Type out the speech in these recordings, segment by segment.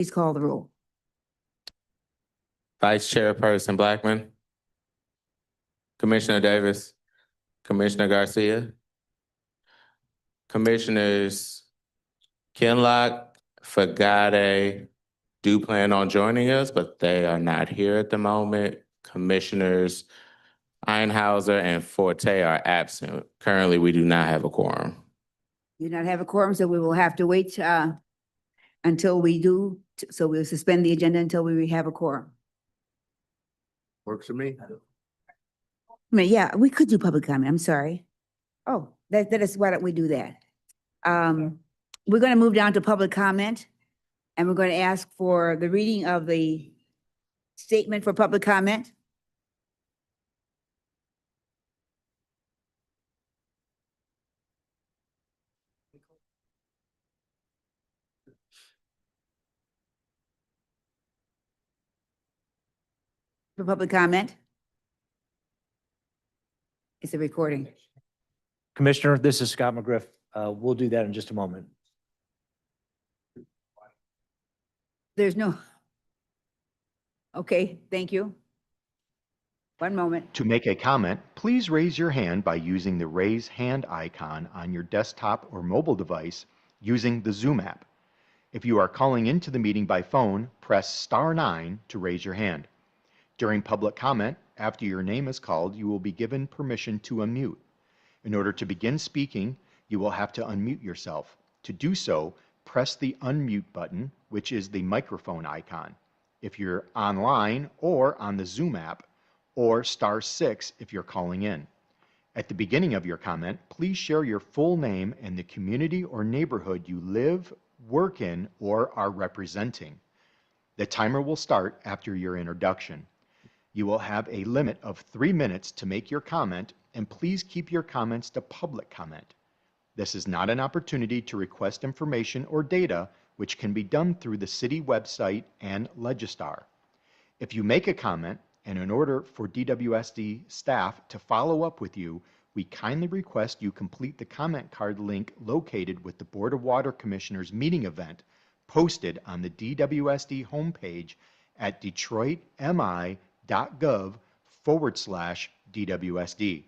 Please call the roll. Vice Chairperson Blackman, Commissioner Davis, Commissioner Garcia, Commissioners Kinlock, Fagade do plan on joining us, but they are not here at the moment. Commissioners Einhauser and Forte are absent. Currently, we do not have a quorum. Do not have a quorum, so we will have to wait until we do. So we'll suspend the agenda until we have a quorum. Works for me. I mean, yeah, we could do public comment. I'm sorry. Oh, that is, why don't we do that? We're going to move down to public comment, and we're going to ask for the reading of the statement for public comment. For public comment. It's a recording. Commissioner, this is Scott McGriff. We'll do that in just a moment. There's no. Okay, thank you. One moment. To make a comment, please raise your hand by using the raise hand icon on your desktop or mobile device using the Zoom app. If you are calling into the meeting by phone, press *9 to raise your hand. During public comment, after your name is called, you will be given permission to unmute. In order to begin speaking, you will have to unmute yourself. To do so, press the unmute button, which is the microphone icon, if you're online or on the Zoom app, or *6 if you're calling in. At the beginning of your comment, please share your full name and the community or neighborhood you live, work in, or are representing. The timer will start after your introduction. You will have a limit of 3 minutes to make your comment, and please keep your comments to public comment. This is not an opportunity to request information or data, which can be done through the city website and Legistar. If you make a comment, and in order for DWSD staff to follow up with you, we kindly request you complete the comment card link located with the Board of Water Commissioners meeting event posted on the DWSD homepage at detroitmi.gov/DWSD.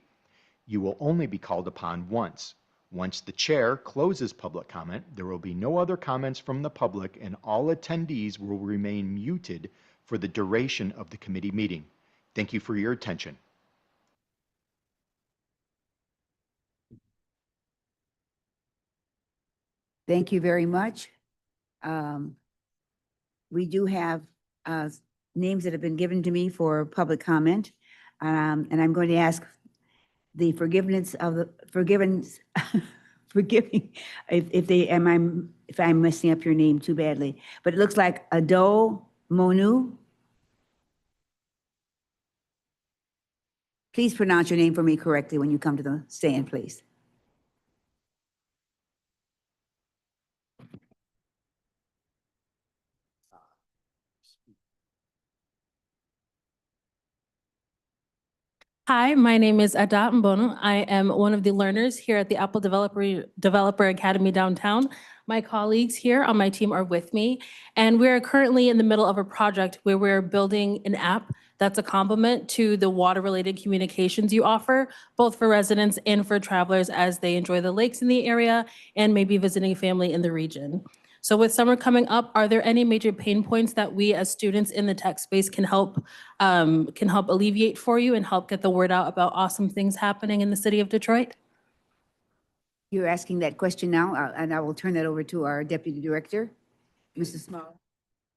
You will only be called upon once. Once the chair closes public comment, there will be no other comments from the public, and all attendees will remain muted for the duration of the committee meeting. Thank you for your attention. Thank you very much. We do have names that have been given to me for public comment, and I'm going to ask the forgiving if I'm messing up your name too badly, but it looks like Ado Monu. Please pronounce your name for me correctly when you come to the stand, please. Hi, my name is Ada Mbono. I am one of the learners here at the Apple Developer Academy downtown. My colleagues here on my team are with me, and we're currently in the middle of a project where we're building an app that's a complement to the water-related communications you offer, both for residents and for travelers as they enjoy the lakes in the area and maybe visiting family in the region. So with summer coming up, are there any major pain points that we as students in the tech space can help alleviate for you and help get the word out about awesome things happening in the city of Detroit? You're asking that question now, and I will turn that over to our Deputy Director, Mr. Smalley.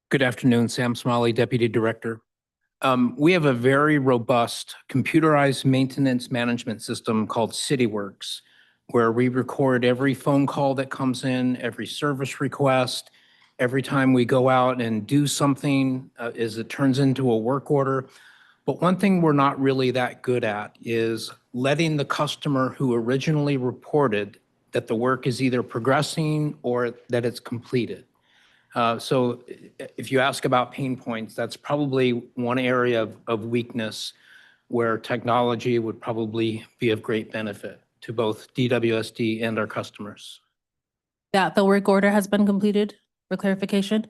Good afternoon, Sam Smalley, Deputy Director. We have a very robust computerized maintenance management system called CityWorks, where we record every phone call that comes in, every service request, every time we go out and do something as it turns into a work order. But one thing we're not really that good at is letting the customer who originally reported that the work is either progressing or that it's completed. So if you ask about pain points, that's probably one area of weakness where technology would probably be of great benefit to both DWSD and our customers. Yeah, the work order has been completed for clarification.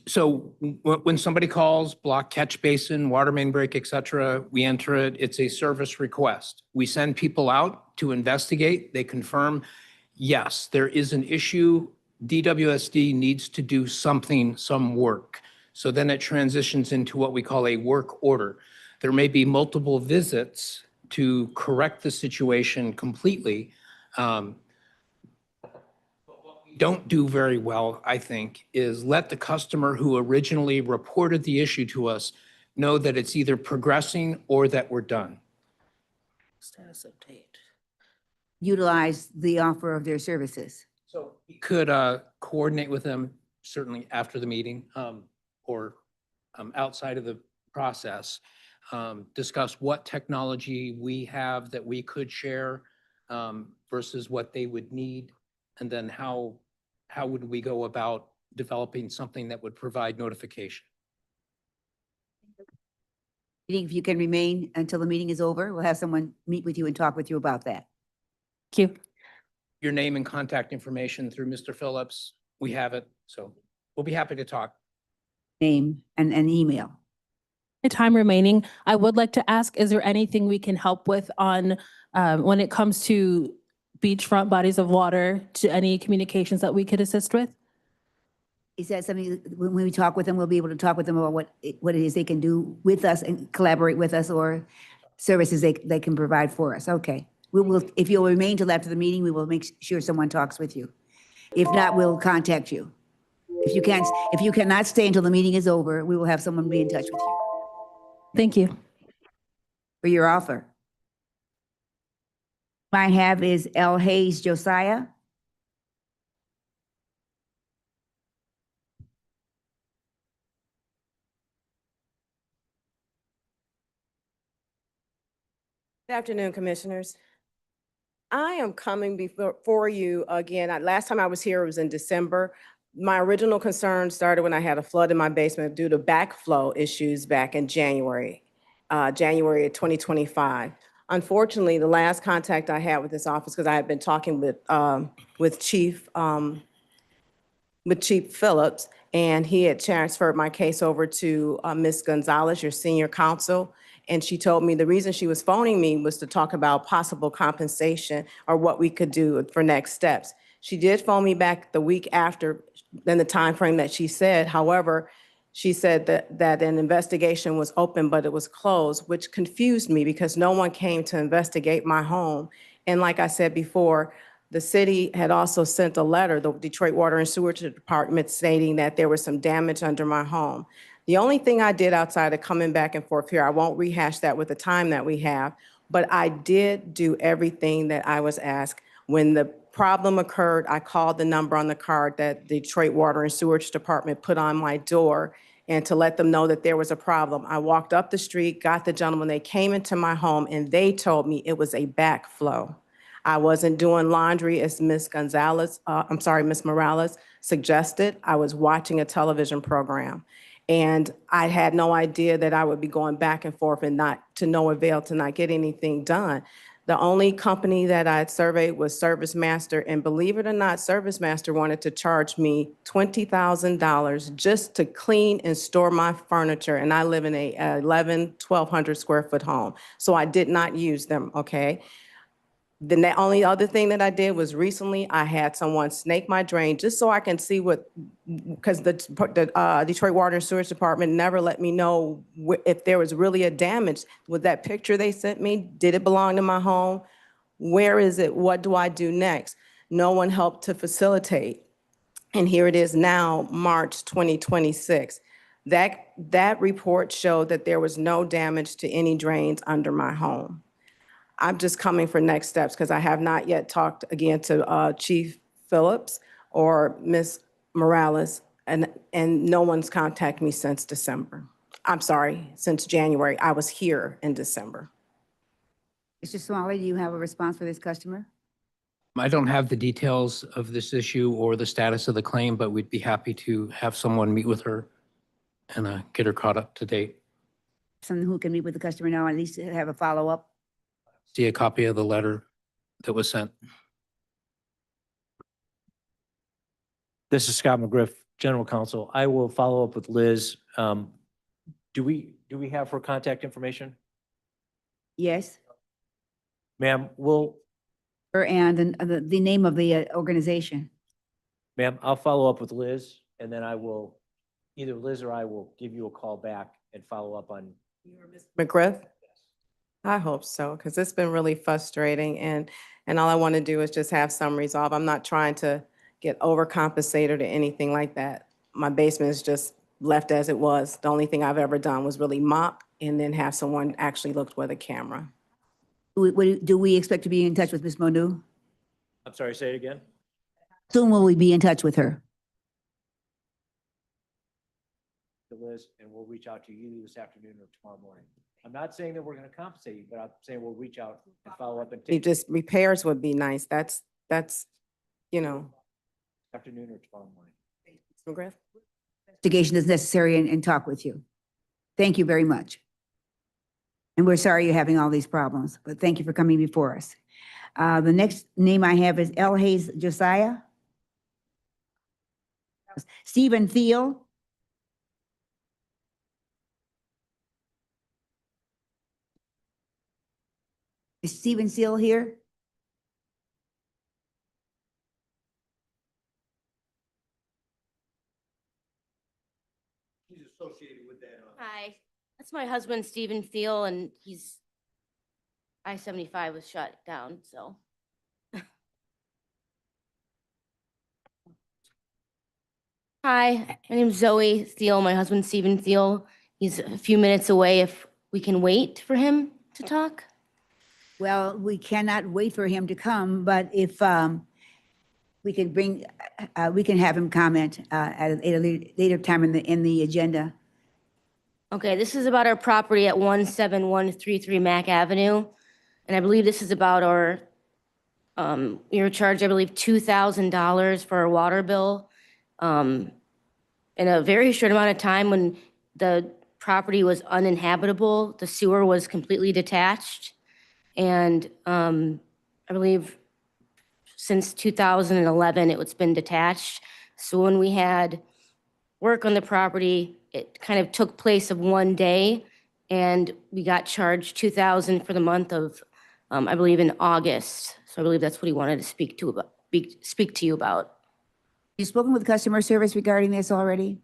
So when somebody calls, block catch basin, water main break, et cetera, we enter it. It's a service request. We send people out to investigate. They confirm, yes, there is an issue. DWSD needs to do something, some work. So then it transitions into what we call a work order. There may be multiple visits to correct the situation completely. Don't do very well, I think, is let the customer who originally reported the issue to us know that it's either progressing or that we're done. Status update. Utilize the offer of their services. So we could coordinate with them certainly after the meeting or outside of the process, discuss what technology we have that we could share versus what they would need, and then how would we go about developing something that would provide notification? You think if you can remain until the meeting is over, we'll have someone meet with you and talk with you about that. Thank you. Your name and contact information through Mr. Phillips. We have it, so we'll be happy to talk. Name and email. The time remaining, I would like to ask, is there anything we can help with on when it comes to beachfront bodies of water, to any communications that we could assist with? Is that something, when we talk with them, we'll be able to talk with them about what it is they can do with us and collaborate with us, or services they can provide for us? Okay. We will, if you'll remain till after the meeting, we will make sure someone talks with you. If not, we'll contact you. If you cannot stay until the meeting is over, we will have someone be in touch with you Thank you. for your offer. I have is L. Hayes Josiah. Good afternoon, Commissioners. I am coming before you again. Last time I was here was in December. My original concern started when I had a flood in my basement due to backflow issues back in January of 2025. Unfortunately, the last contact I had with this office, because I had been talking with Chief Phillips, and he had transferred my case over to Ms. Gonzalez, your senior counsel. And she told me the reason she was phoning me was to talk about possible compensation or what we could do for next steps. She did phone me back the week after, in the time frame that she said. However, she said that an investigation was open, but it was closed, which confused me because no one came to investigate my home. And like I said before, the city had also sent a letter, the Detroit Water and Sewer Department, stating that there was some damage under my home. The only thing I did outside of coming back and forth here, I won't rehash that with the time that we have, but I did do everything that I was asked. When the problem occurred, I called the number on the card that the Detroit Water and Sewerage Department put on my door, and to let them know that there was a problem. I walked up the street, got the gentleman, they came into my home, and they told me it was a backflow. I wasn't doing laundry as Ms. Ms. Morales suggested. I was watching a television program. And I had no idea that I would be going back and forth and not to no avail to not get anything done. The only company that I had surveyed was ServiceMaster, and believe it or not, ServiceMaster wanted to charge me $20,000 just to clean and store my furniture, and I live in a 1,200 square foot home, so I did not use them, okay? The only other thing that I did was recently I had someone snake my drain just so I can see what, because the Detroit Water and Sewage Department never let me know if there was really a damage. With that picture they sent me, did it belong to my home? Where is it? What do I do next? No one helped to facilitate. And here it is now, March 2026. That report showed that there was no damage to any drains under my home. I'm just coming for next steps because I have not yet talked again to Chief Phillips or Ms. Morales, and no one's contacted me since December. I'm sorry, since January. I was here in December. Mr. Smalley, do you have a response for this customer? I don't have the details of this issue or the status of the claim, but we'd be happy to have someone meet with her and get her caught up to date. Someone who can meet with the customer now, at least have a follow-up? See a copy of the letter that was sent. This is Scott McGriff, General Counsel, I will follow up with Liz. Do we have her contact information? Yes, Ma'am, her and the name of the organization. ma'am, I'll follow up with Liz and then either Liz or I will give you a call back and follow up on. McGriff? I hope so, because it's been really frustrating and all I want to do is just have some resolve. I'm not trying to get overcompensated or anything like that. My basement is just left as it was. The only thing I've ever done was really mop and then have someone actually look with a camera. Do we expect to be in touch with Ms. Monu? I'm sorry, say it again? Soon will we be in touch with her? To Liz, and we'll reach out to you this afternoon or tomorrow morning. I'm not saying that we're going to compensate you, but I'm saying we'll reach out and follow up and take Just repairs would be nice. That's, afternoon or tomorrow morning. McGriff? Investigation is necessary and talk with you. Thank you very much. And we're sorry you're having all these problems, but thank you for coming before us. The next name I have is L. Hayes Josiah. Stephen Thiel. Is Stephen Thiel here? He's associated with that. Hi, that's my husband, Stephen Thiel, and I-75 was shut down, so. Hi, my name's Zoe Thiel, my husband, Stephen Thiel. He's a few minutes away if we can wait for him to talk. Well, we cannot wait for him to come, but if we can we can have him comment at a later time in the agenda. Okay, this is about our property at 17133 Mack Avenue. And I believe this is about our, we were charged, I believe, $2,000 for our water bill. In a very short amount of time when the property was uninhabitable, the sewer was completely detached. And I believe since 2011, it's been detached. So when we had work on the property, it kind of took place of one day, and we got charged $2,000 for the month of, I believe, in August. So I believe that's what he wanted to speak to you about. You've spoken with customer service regarding this already?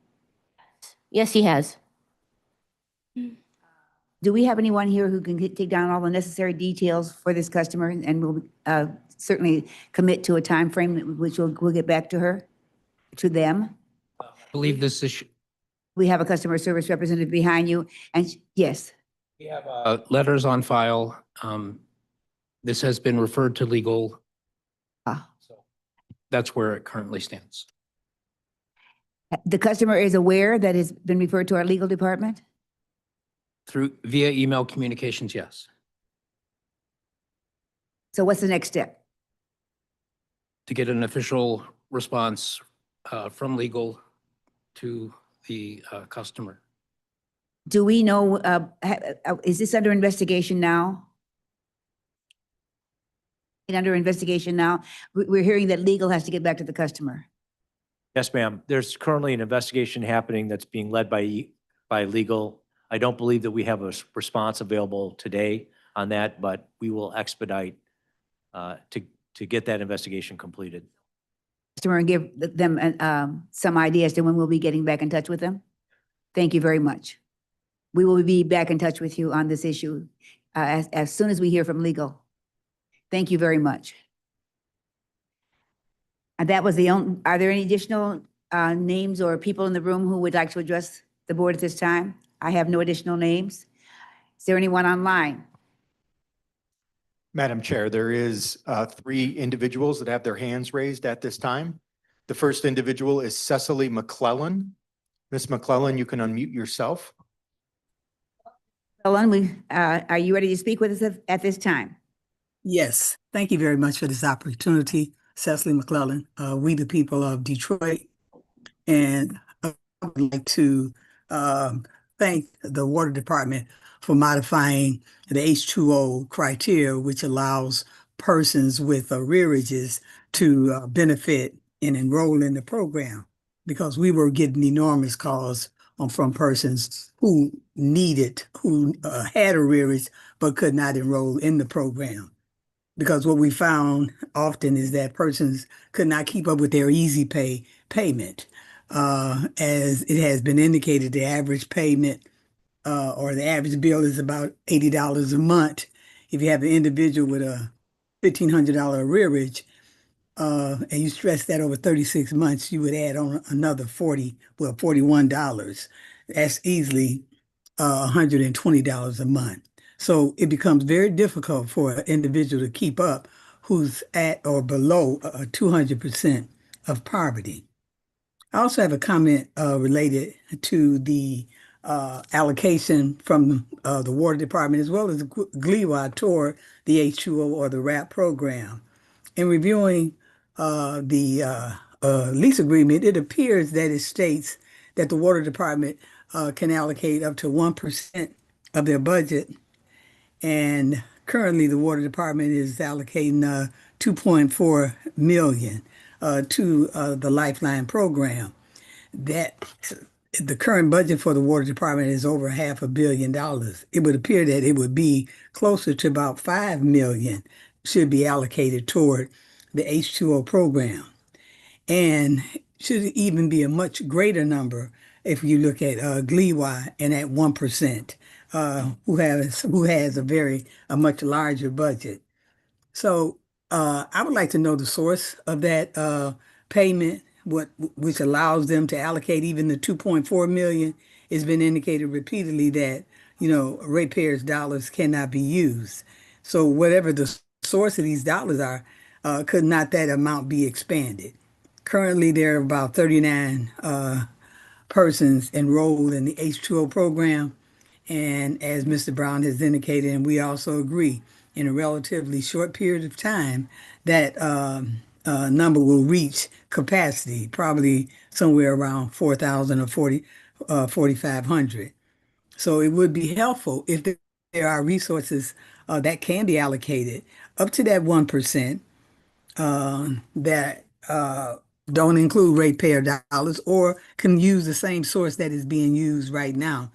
Yes, he has. Do we have anyone here who can take down all the necessary details for this customer, and we'll certainly commit to a time frame which we'll get back to her, to them? I believe this is, We have a customer service representative behind you, and yes. we have letters on file. This has been referred to legal. So that's where it currently stands. The customer is aware that it's been referred to our legal department? Via email communications, yes. So what's the next step? To get an official response from legal to the customer. Do we know, is this under investigation now? Under investigation now? We're hearing that legal has to get back to the customer. Yes, ma'am. There's currently an investigation happening that's being led by legal. I don't believe that we have a response available today on that, but we will expedite to get that investigation completed. Customer and give them some idea as to when we'll be getting back in touch with them. Thank you very much. We will be back in touch with you on this issue as soon as we hear from legal. Thank you very much. And that was the only, are there any additional names or people in the room who would like to address the board at this time? I have no additional names. Is there anyone online? Madam Chair, there is 3 individuals that have their hands raised at this time. The first individual is Cecily McClellan. Ms. McClellan, you can unmute yourself. Ellen, are you ready to speak with us at this time? Yes, thank you very much for this opportunity, Cecily McClellan. We the people of Detroit, and I would like to thank the Water Department for modifying the H2O criteria, which allows persons with arrearages to benefit and enroll in the program. because we were getting enormous calls from persons who had arrearage but could not enroll in the program. Because what we found often is that persons could not keep up with their easy pay payment. As it has been indicated, the average payment or the average bill is about $80 a month. If you have an individual with a $1,500 arrearage, and you stress that over 36 months, you would add on another $41. That's easily $120 a month. So it becomes very difficult for an individual to keep up who's at or below 200% of poverty. I also have a comment related to the allocation from the Water Department as well as GLEWA toward the H2O or the RAP program. In reviewing the lease agreement, it appears that it states that the Water Department can allocate up to 1% of their budget. And currently, the Water Department is allocating $2.4 million to the Lifeline program. That the current budget for the Water Department is over $500 million. It would appear that it would be closer to about $5 million should be allocated toward the H2O program. And should even be a much greater number if you look at GLEWA and at 1%, who has a much larger budget. So I would like to know the source of that payment, which allows them to allocate even the $2.4 million. It's been indicated repeatedly that, ratepayers' dollars cannot be used. So whatever the source of these dollars are, could not that amount be expanded? Currently, there are about 39 persons enrolled in the H2O program. And as Mr. Brown has indicated, and we also agree, in a relatively short period of time, that number will reach capacity, probably somewhere around 4,000 or 4,500. So it would be helpful if there are resources that can be allocated up to that 1% that don't include ratepayer dollars or can use the same source that is being used right now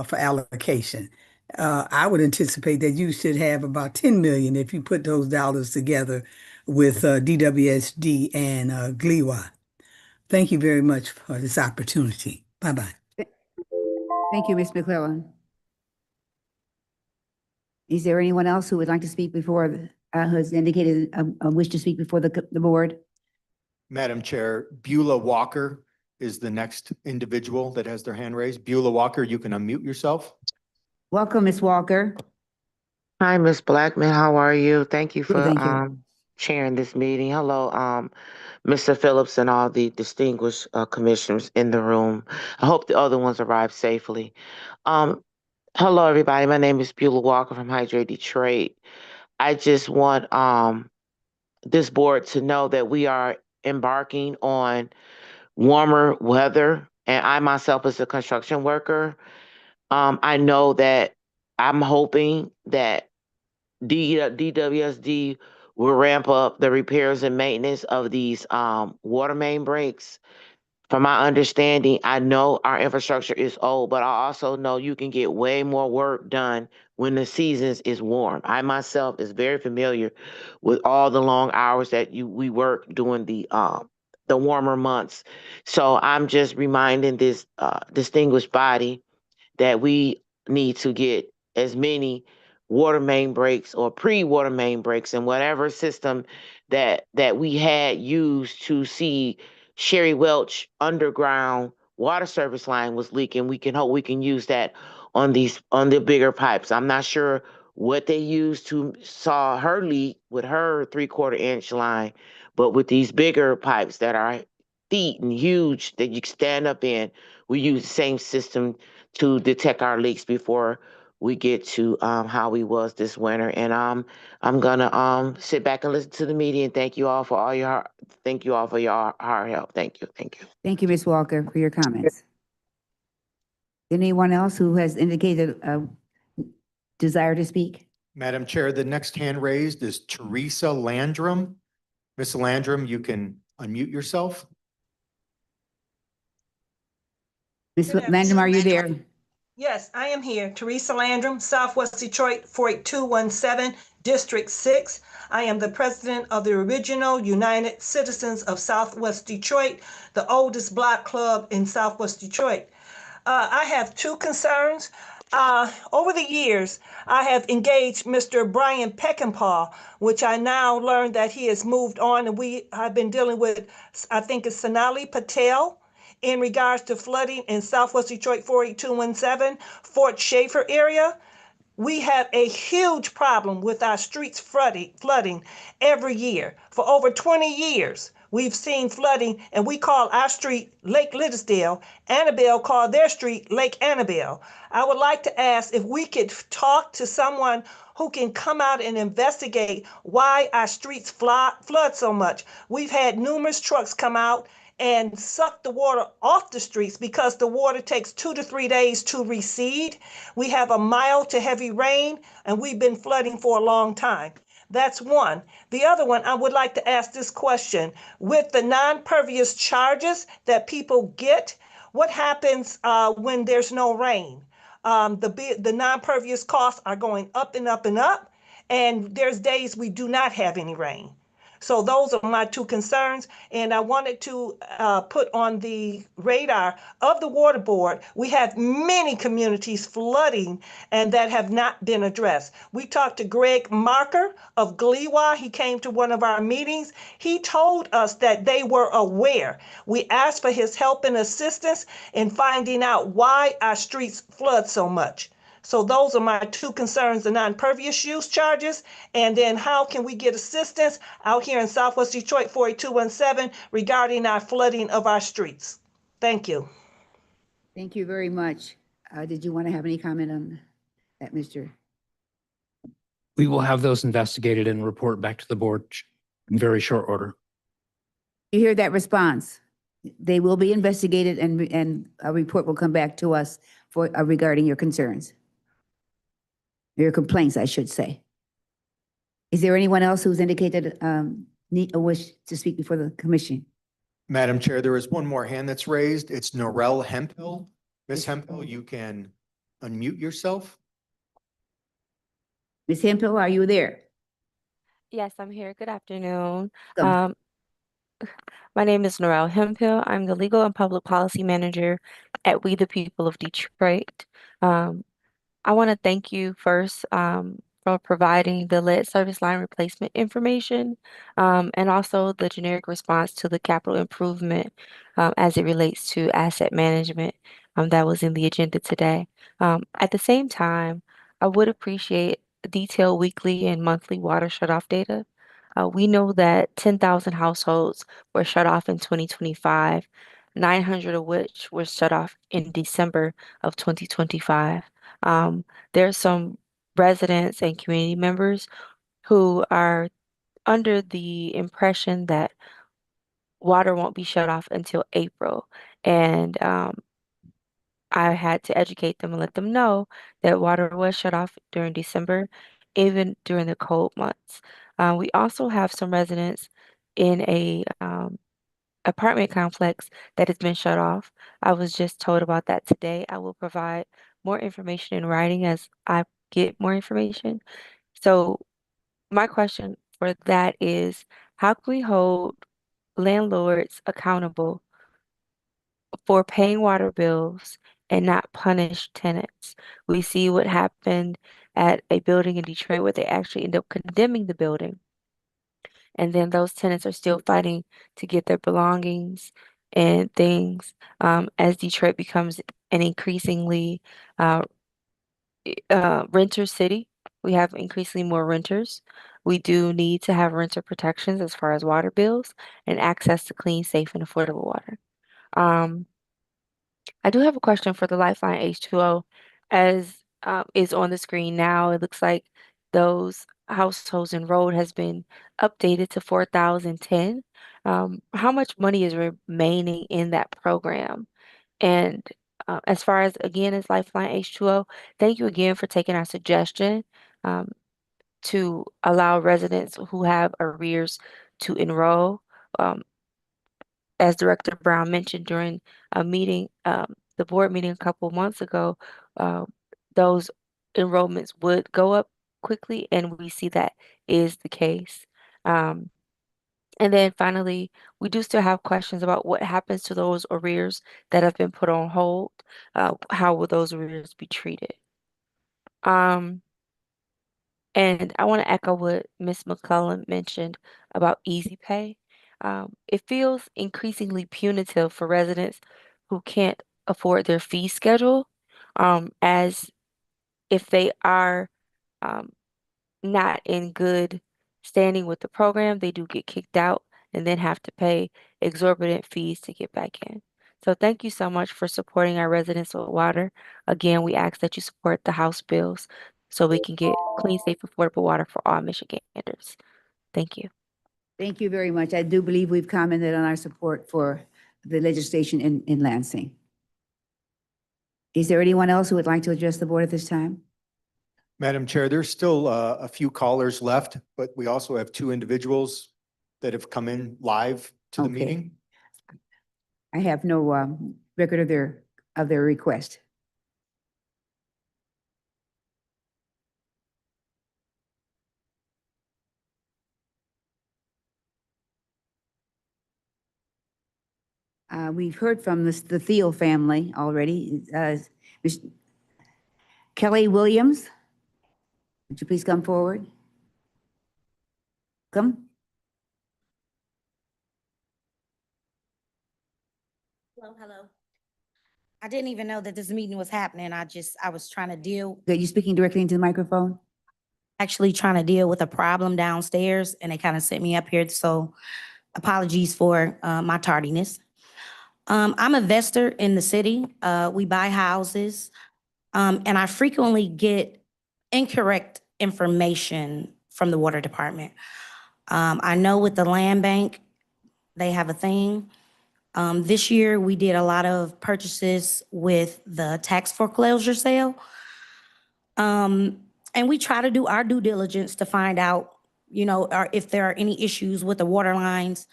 for allocation. I would anticipate that you should have about 10 million if you put those dollars together with DWSD and GLEWA. Thank you very much for this opportunity. Bye-bye. Thank you, Ms. McClellan. Is there anyone else who would like to speak before, has indicated a wish to speak before the board? Madam Chair, Beulah Walker is the next individual that has their hand raised. Beulah Walker, you can unmute yourself. Welcome, Ms. Walker. Hi, Ms. Blackman. How are you? Thank you Good, for thank you. chairing this meeting. Hello, Mr. Phillips and all the distinguished commissioners in the room. I hope the other ones arrived safely. Hello, everybody. My name is Beulah Walker from Hydrate Detroit. I just want this board to know that we are embarking on warmer weather, and I myself as a construction worker, I know that I'm hoping that DWSD will ramp up the repairs and maintenance of these water main breaks. From my understanding, I know our infrastructure is old, but I also know you can get way more work done when the seasons is warm. I myself is very familiar with all the long hours that we work during the warmer months. So I'm just reminding this distinguished body that we need to get as many water main breaks or pre-water main breaks and whatever system that we had used to see Sherry Welch underground water service line was leaking. We can hope we can use that on the bigger pipes. I'm not sure what they used to saw her leak with her 3/4-inch line, but with these bigger pipes that are feet and huge that you can stand up in, we use the same system to detect our leaks before we get to how we was this winter. And I'm gonna sit back and listen to the meeting and thank you all for your hard help. Thank you. Thank you, Ms. Walker, for your comments. Anyone else who has indicated a desire to speak? Madam Chair, the next hand raised is Teresa Landrum. Ms. Landrum, you can unmute yourself. Ms. Good Landrum, are you afternoon. there? Yes, I am here. Teresa Landrum, Southwest Detroit, 48217, District 6. I am the president of the original United Citizens of Southwest Detroit, the oldest block club in Southwest Detroit. I have two concerns. Over the years, I have engaged Mr. Brian Peckinpah, which I now learned that he has moved on, and I've been dealing with, I think it's Sonali Patel, in regards to flooding in Southwest Detroit 48217, Fort Schaefer area. We have a huge problem with our streets flooding every year. For over 20 years, we've seen flooding, and we call our street Lake Liddesdale. Annabelle called their street Lake Annabelle. I would like to ask if we could talk to someone who can come out and investigate why our streets flood so much. We've had numerous trucks come out and suck the water off the streets because the water takes 2 to 3 days to recede. We have a mild to heavy rain, and we've been flooding for a long time. That's one. The other one, I would like to ask this question. With the non-pervious charges that people get, what happens when there's no rain? The non-pervious costs are going up and up and up, and there's days we do not have any rain. So those are my two concerns, and I wanted to put on the radar of the water board. We have many communities flooding and that have not been addressed. We talked to Greg Marker of Gliwa. He came to one of our meetings. He told us that they were aware. We asked for his help and assistance in finding out why our streets flood so much. So those are my two concerns, the non-pervious use charges, and then how can we get assistance out here in Southwest Detroit 48217 regarding our flooding of our streets. Thank you. Thank you very much. Did you want to have any comment on that, Mr.? We will have those investigated and report back to the board in very short order. You hear that response? They will be investigated, and a report will come back to us for regarding your concerns. Your complaints, I should say. Is there anyone else who's indicated need a wish to speak before the commission? Madam Chair, there is one more hand that's raised. It's Norel Hemphill. Ms. Hemphill, you can unmute yourself. Ms. Hemphill, are you there? Yes, I'm here. Good afternoon. Welcome. My name is Norel Hemphill. I'm the Legal and Public Policy Manager at We the People of Detroit. I want to thank you first for providing the lead service line replacement information and also the generic response to the capital improvement as it relates to asset management that was in the agenda today. At the same time, I would appreciate detailed weekly and monthly water shutoff data. We know that 10,000 households were shut off in 2025, 900 of which were shut off in December of 2025. There's some residents and community members who are under the impression that water won't be shut off until April. And I had to educate them and let them know that water was shut off during December, even during the cold months. We also have some residents in a apartment complex that has been shut off. I was just told about that today. I will provide more information in writing as I get more information. So my question for that is, how can we hold landlords accountable for paying water bills and not punish tenants? We see what happened at a building in Detroit where they actually end up condemning the building. And then those tenants are still fighting to get their belongings and things as Detroit becomes an increasingly renter city. We have increasingly more renters. We do need to have renter protections as far as water bills and access to clean, safe, and affordable water. I do have a question for the Lifeline H2O. As is on the screen now, it looks like those households enrolled has been updated to 4,010. How much money is remaining in that program? And as far as, again, as Lifeline H2O, thank you again for taking our suggestion to allow residents who have arrears to enroll. As Director Brown mentioned during a meeting, the board meeting a couple months ago, those enrollments would go up quickly, and we see that is the case. And then finally, we do still have questions about what happens to those arrears that have been put on hold. How will those arrears be treated? And I want to echo what Ms. McClellan mentioned about Easy Pay. It feels increasingly punitive for residents who can't afford their fee schedule, as if they are um, not in good standing with the program, they do get kicked out and then have to pay exorbitant fees to get back in. So thank you so much for supporting our residents with water. Again, we ask that you support the House bills so we can get clean, safe, affordable water for all Michiganders. Thank you. Thank you very much. I do believe we've commented on our support for the legislation in Lansing. Is there anyone else who would like to address the board at this time? Madam Chair, there's still a few callers left, but we also have two individuals that have come in live to the Okay. meeting. I have no record of their request. We've heard from the Thiel family already. Ms. Kelly Williams, would you please come forward? Come. Hello. I didn't even know that this meeting was happening. I was trying to deal, Are you speaking directly into the microphone? actually trying to deal with a problem downstairs, and they kind of sent me up here, so apologies for my tardiness. I'm a investor in the city. We buy houses, and I frequently get incorrect information from the water department. I know with the land bank, they have a thing. This year, we did a lot of purchases with the tax foreclosure sale. And we try to do our due diligence to find out, if there are any issues with the water lines.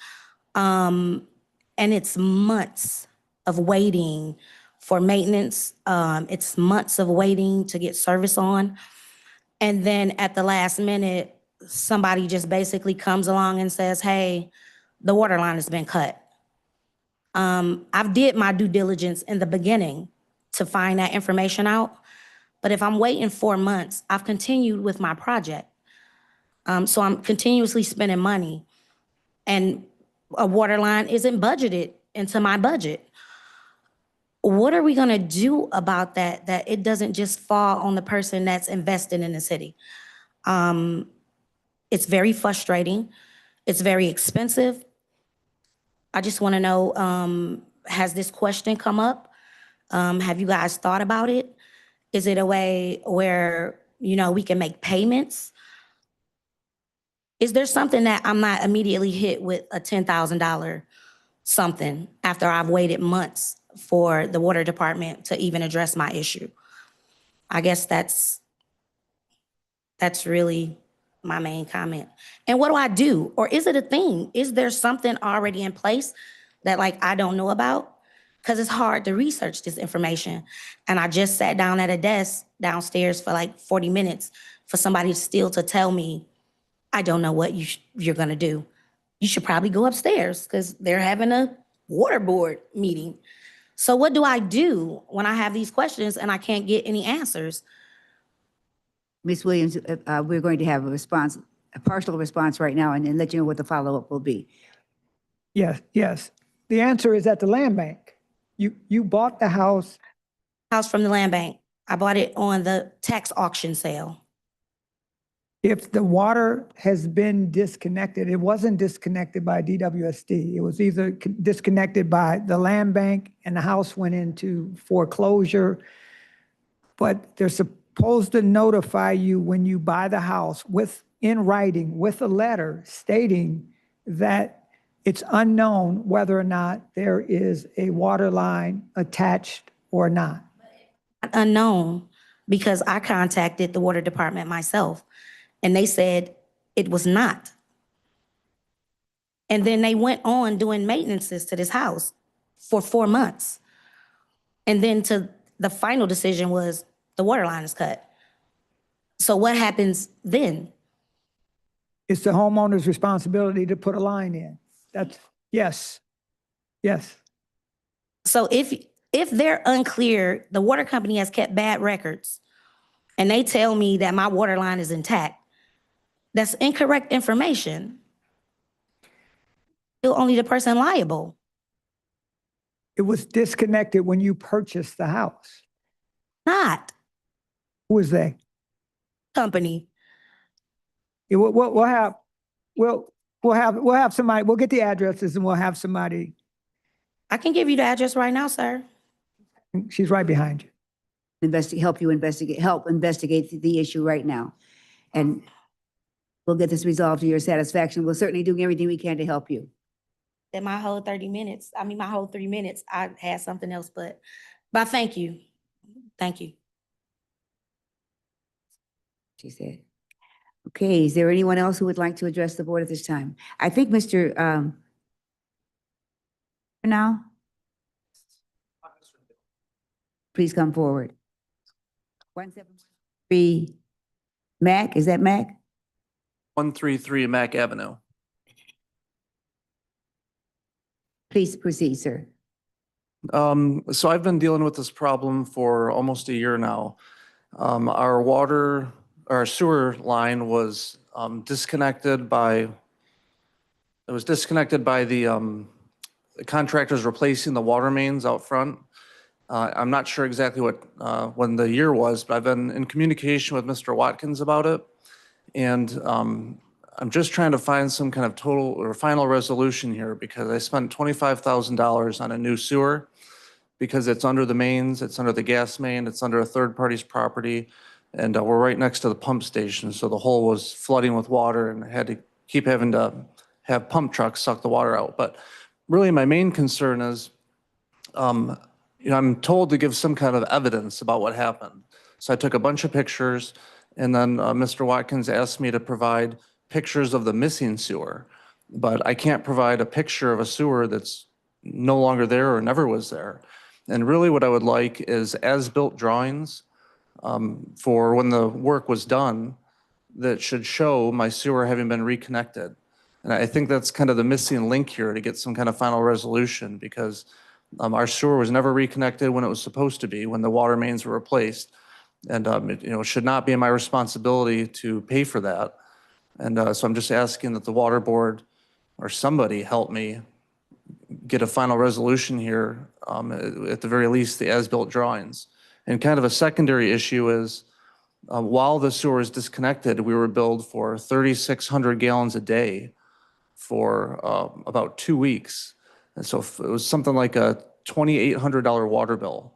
And it's months of waiting for maintenance. It's months of waiting to get service on. And then at the last minute, somebody just basically comes along and says, hey, the water line has been cut. I've did my due diligence in the beginning to find that information out. But if I'm waiting 4 months, I've continued with my project. So I'm continuously spending money, and a water line isn't budgeted into my budget. What are we gonna do about that it doesn't just fall on the person that's invested in the city? It's very frustrating. It's very expensive. I just wanna know, has this question come up? Have you guys thought about it? Is it a way where, we can make payments? Is there something that I'm not immediately hit with a $10,000 something after I've waited months for the water department to even address my issue? I guess that's really my main comment. And what do I do? Or is it a thing? Is there something already in place that I don't know about? Because it's hard to research this information. And I just sat down at a desk downstairs for 40 minutes for somebody still to tell me, I don't know what you're gonna do. You should probably go upstairs because they're having a water board meeting. So what do I do when I have these questions and I can't get any answers? Ms. Williams, we're going to have a partial response right now, and then let you know what the follow-up will be. Yes. The answer is at the land bank. You bought the house. House from the land bank. I bought it on the tax auction sale. If the water has been disconnected, it wasn't disconnected by DWSD. It was either disconnected by the land bank and the house went into foreclosure. But they're supposed to notify you when you buy the house in writing with a letter stating that it's unknown whether or not there is a water line attached or not. Unknown, because I contacted the water department myself and they said it was not. And then they went on doing maintenances to this house for 4 months. And then the final decision was the water line is cut. So what happens then? It's the homeowner's responsibility to put a line in. That's, yes, yes. So if they're unclear, the water company has kept bad records, and they tell me that my water line is intact, that's incorrect information. Still only the person liable. It was disconnected when you purchased the house. Not Who was they? company. Yeah, we'll have somebody, we'll get the addresses and we'll have somebody. I can give you the address right now, sir. She's right behind you. Help investigate the issue right now. And we'll get this resolved to your satisfaction. We'll certainly do everything we can to help you. In my whole 30 minutes, my whole 3 minutes, I had something else, but thank you. Thank you. She said. Okay, is there anyone else who would like to address the board at this time? I think Mr. Now, please come forward. 173 Mac, is that Mac? 133 Mac Avenue. Please proceed, sir. So I've been dealing with this problem for almost a year now. Our sewer line was disconnected by the contractors replacing the water mains out front. I'm not sure exactly when the year was, but I've been in communication with Mr. Watkins about it. And I'm just trying to find some kind of total or final resolution here, because I spent $25,000 on a new sewer because it's under the mains, it's under the gas main, it's under a third party's property, and we're right next to the pump station. So the hole was flooding with water and I had to keep having to have pump trucks suck the water out. But really my main concern is, I'm told to give some kind of evidence about what happened. So I took a bunch of pictures, and then Mr. Watkins asked me to provide pictures of the missing sewer. But I can't provide a picture of a sewer that's no longer there or never was there. And really what I would like is as-built drawings for when the work was done that should show my sewer having been reconnected. And I think that's kind of the missing link here to get some kind of final resolution, because our sewer was never reconnected when it was supposed to be, when the water mains were replaced. And it should not be my responsibility to pay for that. And so I'm just asking that the water board or somebody help me get a final resolution here, at the very least, the as-built drawings. And kind of a secondary issue is, while the sewer is disconnected, we were billed for 3,600 gallons a day for about 2 weeks. And so it was something like a $2,800 water bill,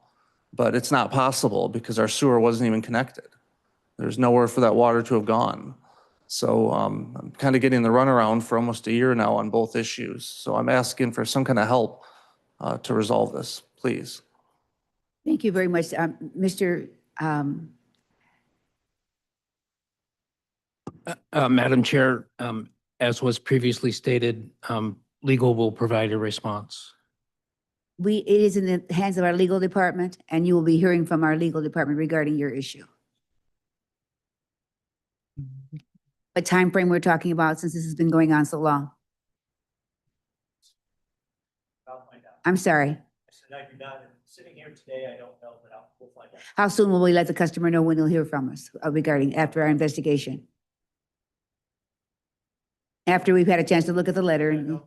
but it's not possible because our sewer wasn't even connected. There's nowhere for that water to have gone. So I'm kind of getting the runaround for almost a year now on both issues. So I'm asking for some kind of help to resolve this, please. Thank you very much, Mr. Madam Chair, as was previously stated, legal will provide a response. It is in the hands of our legal department, and you will be hearing from our legal department regarding your issue. What time frame we're talking about, since this has been going on so long? I'm sorry. I said I do not. Sitting here today, I don't know, but we'll find out. How soon will we let the customer know when they'll hear from us regarding after our investigation? After we've had a chance to look at the letter and.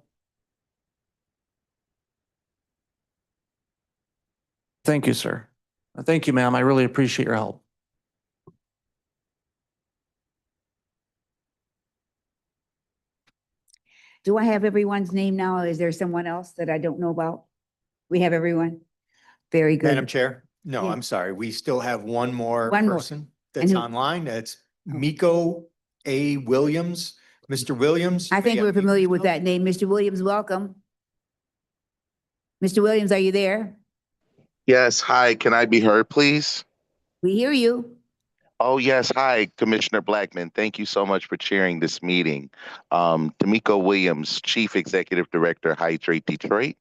Thank you, sir. Thank you, ma'am. I really appreciate your help. Do I have everyone's name now? Is there someone else that I don't know about? We have everyone? Very good. Madam Chair? No, Yeah. I'm sorry. We still have one more One more. person that's who- online. That's Miko A. Williams. Mr. Williams? I think we're familiar with that name. Mr. Williams, welcome. Mr. Williams, are you there? Yes, hi, can I be heard, please? We hear you. Oh, yes, hi, Commissioner Blackman. Thank you so much for chairing this meeting. D'Amico Williams, Chief Executive Director, Hydrate Detroit,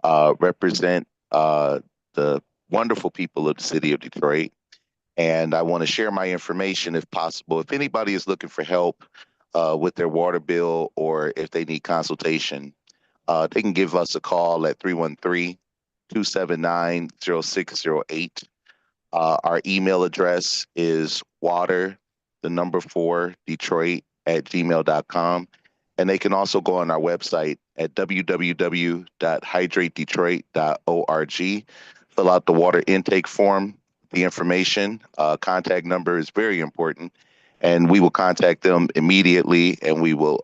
represent the wonderful people of the city of Detroit. And I want to share my information if possible. If anybody is looking for help with their water bill or if they need consultation, they can give us a call at 313-279-0608. Our email address is water4Detroit@gmail.com. And they can also go on our website at www.hydratedetroit.org, fill out the water intake form, the information, contact number is very important, and we will contact them immediately and we will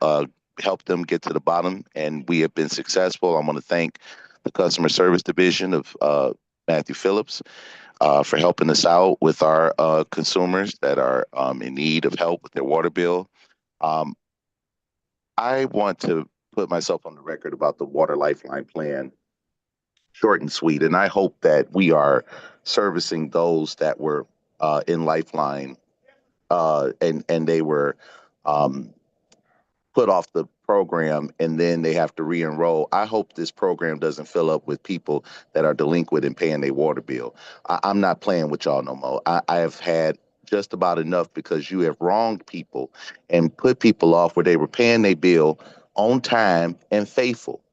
help them get to the bottom. And we have been successful. I want to thank the customer service division of Matthew Phillips for helping us out with our consumers that are in need of help with their water bill. I want to put myself on the record about the Water Lifeline Plan, short and sweet, and I hope that we are servicing those that were in Lifeline and they were put off the program and then they have to re-enroll. I hope this program doesn't fill up with people that are delinquent in paying their water bill. I'm not playing with y'all no more. I have had just about enough because you have wronged people and put people off where they were paying their bill on time and faithful.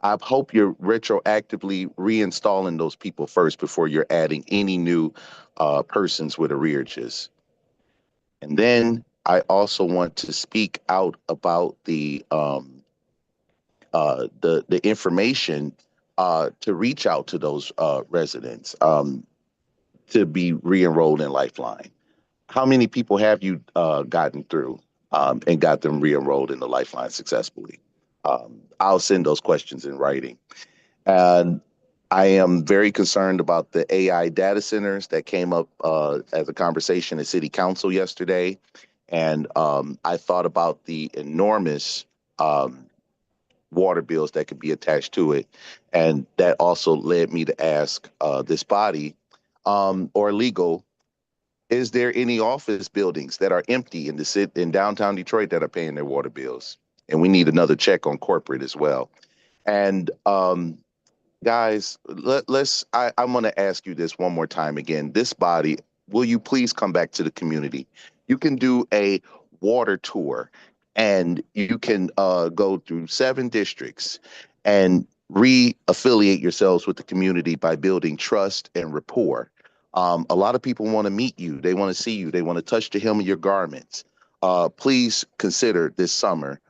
I hope you're retroactively reinstalling those people first before you're adding any new persons with arrearages. And then I also want to speak out about the information to reach out to those residents to be re-enrolled in Lifeline. How many people have you gotten through and got them re-enrolled in the Lifeline successfully? I'll send those questions in writing. And I am very concerned about the AI data centers that came up as a conversation at City Council yesterday. And I thought about the enormous water bills that could be attached to it. And that also led me to ask this body or legal, is there any office buildings that are empty in downtown Detroit that are paying their water bills? And we need another check on corporate as well. And guys, I'm going to ask you this one more time again. This body, will you please come back to the community? You can do a water tour and you can go through 7 districts and re-affiliate yourselves with the community by building trust and rapport. A lot of people want to meet you. They want to see you. They want to touch the hem of your garments. Please consider this summer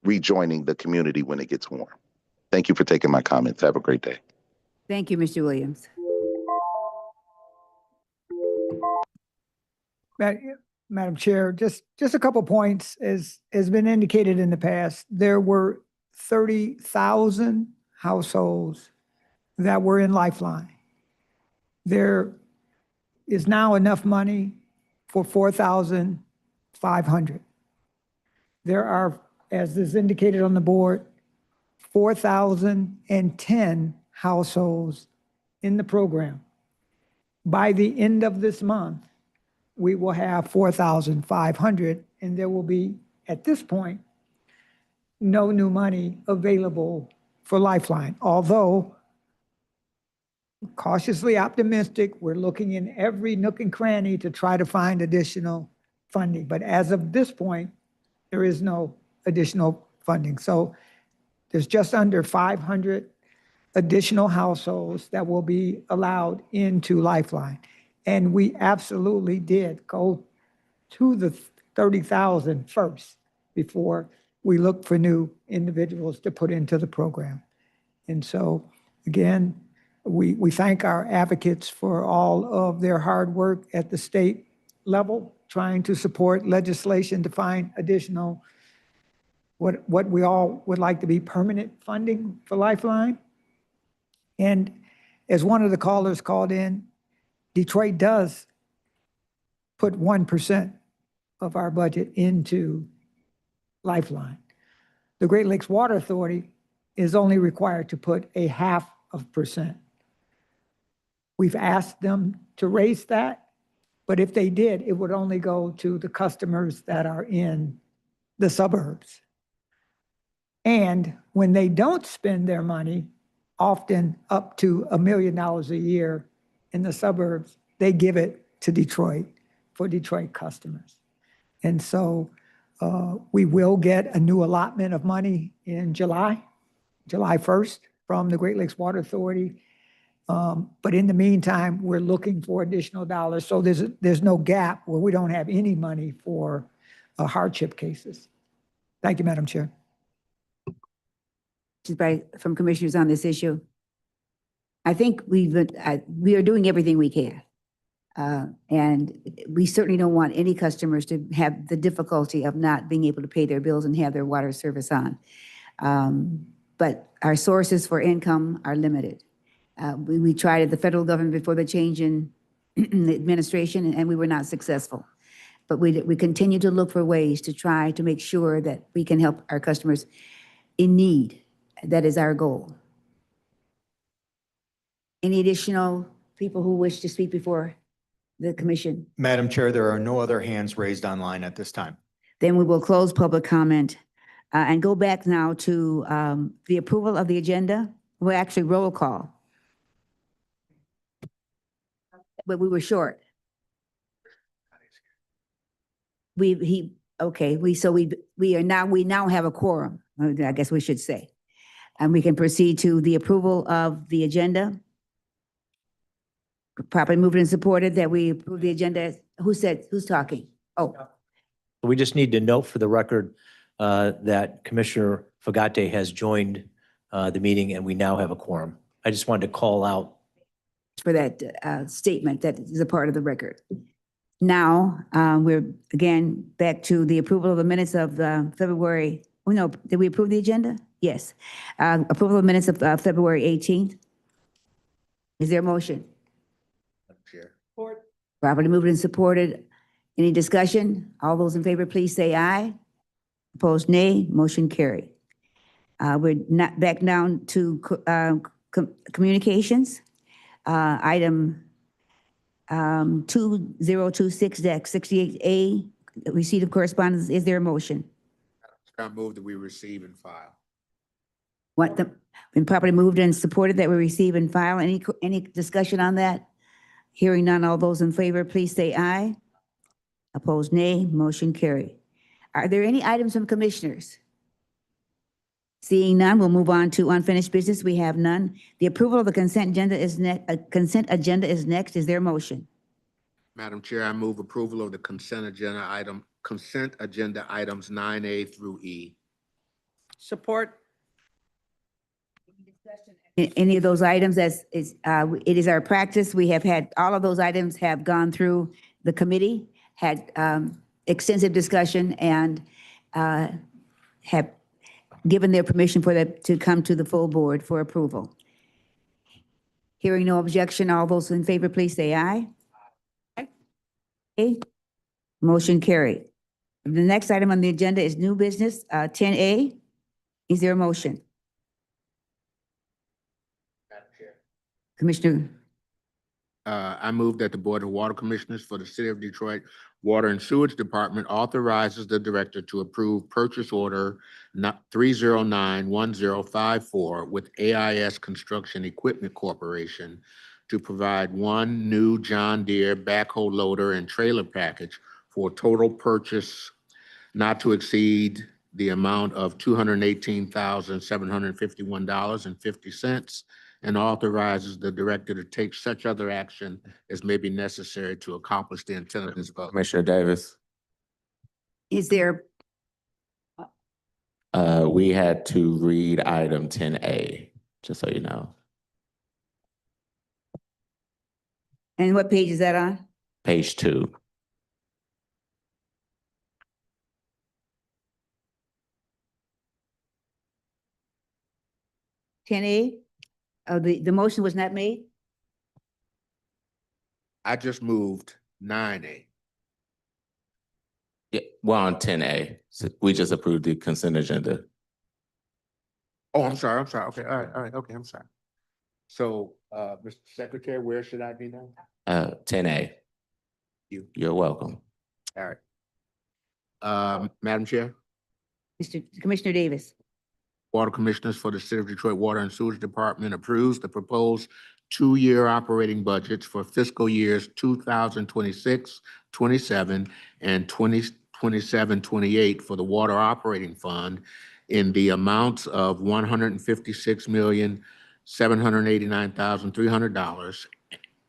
rejoining the community when it gets warm. Thank you for taking my comments. Have a great day. Thank you, Mr. Williams. Madam Chair, just a couple points. As has been indicated in the past, there were 30,000 households that were in Lifeline. There is now enough money for 4,500. There are, as is indicated on the board, 4,010 households in the program. By the end of this month, we will have 4,500, and there will be, at this point, no new money available for Lifeline. Although, cautiously optimistic, we're looking in every nook and cranny to try to find additional funding. But as of this point, there is no additional funding. So there's just under 500 additional households that will be allowed into Lifeline. And we absolutely did go to the 30,000 first before we look for new individuals to put into the program. And so, again, we thank our advocates for all of their hard work at the state level, trying to support legislation to find additional, what we all would like to be permanent funding for Lifeline. And as one of the callers called in, Detroit does put 1% of our budget into Lifeline. The Great Lakes Water Authority is only required to put 0.5%. We've asked them to raise that, but if they did, it would only go to the customers that are in the suburbs. And when they don't spend their money, often up to $1 million a year in the suburbs, they give it to Detroit for Detroit customers. And so we will get a new allotment of money in July 1st from the Great Lakes Water Authority. But in the meantime, we're looking for additional dollars. So there's no gap where we don't have any money for hardship cases. Thank you, Madam Chair. From commissioners on this issue. I think we are doing everything we can. And we certainly don't want any customers to have the difficulty of not being able to pay their bills and have their water service on. But our sources for income are limited. We tried at the federal government before the change in the administration, and we were not successful. But we continue to look for ways to try to make sure that we can help our customers in need. That is our goal. Any additional people who wish to speak before the commission? Madam Chair, there are no other hands raised online at this time. Then we will close public comment and go back now to the approval of the agenda. Well, actually, roll call. But we were short. We now have a quorum, I guess we should say. And we can proceed to the approval of the agenda. Properly moved and supported that we approve the agenda. Who's talking? Oh. We just need to note for the record that Commissioner Fagate has joined the meeting and we now have a quorum. I just wanted to call out For that statement that is a part of the record. Now, we're again back to the approval of the minutes of February. Oh, no, did we approve the agenda? Yes. Approval of minutes of February 18th. Is there a motion? Chair. Properly moved and supported. Any discussion? All those in favor, please say aye. Opposed, nay. Motion carried. We're not back down to communications. Item 2026-68A, receipt of correspondence. Is there a motion? I move that we receive and file. Been properly moved and supported that we receive and file. Any discussion on that? Hearing none, all those in favor, please say aye. Opposed, nay. Motion carried. Are there any items from commissioners? Seeing none, we'll move on to unfinished business. We have none. The approval of the consent agenda is next. Is there a motion? Madam Chair, I move approval of the consent agenda items 9A through E. Support. Any of those items, it is our practice. We have had, all of those items have gone through the committee, had extensive discussion, and have given their permission for that to come to the full board for approval. Hearing no objection, all those in favor, please say aye. Okay. Motion carried. The next item on the agenda is new business, 10A. Is there a motion? Commissioner. I move that the Board of Water Commissioners for the City of Detroit Water and Sewage Department authorizes the director to approve purchase order 3091054 with AIS Construction Equipment Corporation to provide one new John Deere backhoe loader and trailer package for a total purchase not to exceed the amount of $218,751.50, and authorizes the director to take such other action as may be necessary to accomplish the intent of this vote. Commissioner Davis, Is there, we had to read item 10A, just so you know. and what page is that on? Page 2. $10A? Oh, the motion was not made? I just moved 9A. Yeah, we're on 10A. So we just approved the consent agenda. Oh, I'm sorry. Okay, all right, okay, I'm sorry. So, Mr. Secretary, where should I be now? 10A. You're welcome. All right. Madam Chair? Commissioner Davis. Water Commissioners for the City of Detroit Water and Sewage Department approves the proposed two-year operating budgets for fiscal years 2026-27 and 2027-28 for the Water Operating Fund in the amounts of $156,789,300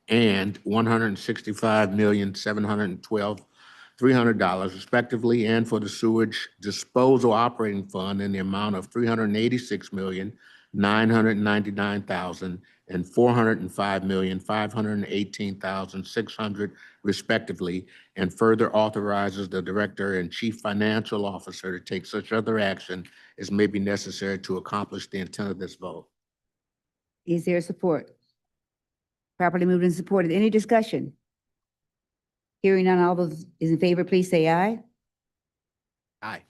and $165,712,300 respectively, and for the Sewage Disposal Operating Fund in the amount of $386,999,000 and $405,518,600 respectively, and further authorizes the Director and Chief Financial Officer to take such other action as may be necessary to accomplish the intent of this vote. Is there support? Properly moved and supported. Any discussion? Hearing none, all those is in favor, please say aye. Aye.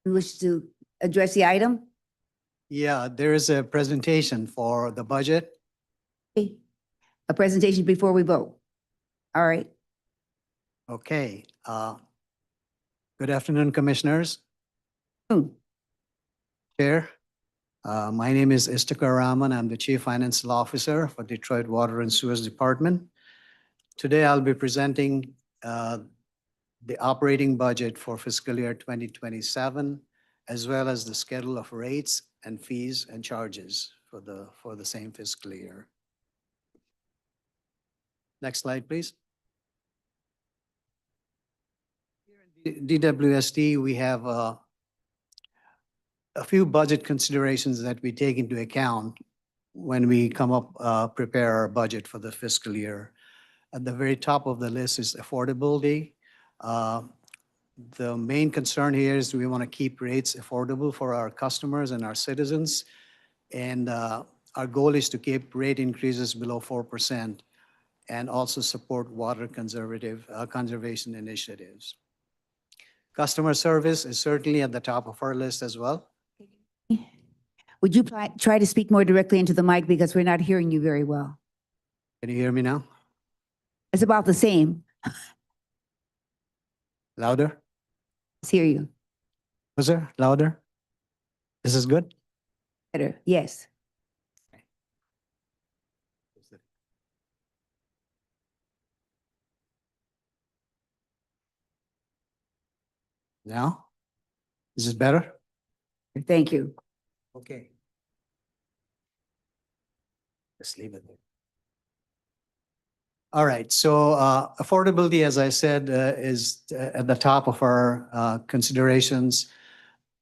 You wish to address the item? Yeah, there is a presentation for the budget. A presentation before we vote. All right. Okay. Good afternoon, Commissioners. Chair, my name is Istakar Rahman. I'm the Chief Financial Officer for Detroit Water and Sewage Department. Today, I'll be presenting the operating budget for fiscal year 2027, as well as the schedule of rates and fees and charges for the same fiscal year. Next slide, please. DWSD, we have a few budget considerations that we take into account when we prepare our budget for the fiscal year. At the very top of the list is affordability. The main concern here is we want to keep rates affordable for our customers and our citizens. And our goal is to keep rate increases below 4% and also support water conservation initiatives. Customer service is certainly at the top of our list as well. Would you try to speak more directly into the mic because we're not hearing you very well? Can you hear me now? It's about the same. Louder? Let's hear you. Was there? Louder? This is good? Better, yes. Now? Is it better? Thank you. Okay. Let's leave it there. All right, so affordability, as I said, is at the top of our considerations.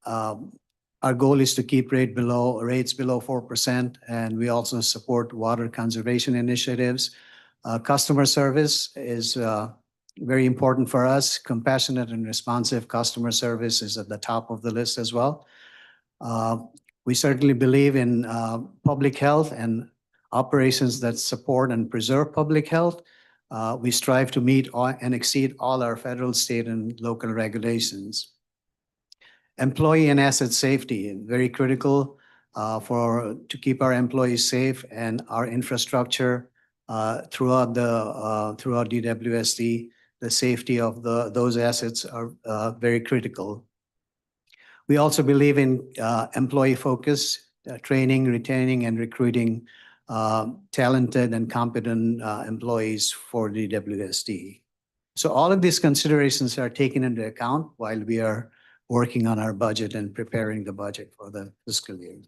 Our goal is to keep rates below 4%, and we also support water conservation initiatives. Customer service is very important for us. Compassionate and responsive customer service is at the top of the list as well. We certainly believe in public health and operations that support and preserve public health. We strive to meet and exceed all our federal, state, and local regulations. Employee and asset safety, very critical to keep our employees safe and our infrastructure throughout DWSD. The safety of those assets are very critical. We also believe in employee focus, training, retaining, and recruiting talented and competent employees for DWSD. So all of these considerations are taken into account while we are working on our budget and preparing the budget for the fiscal year.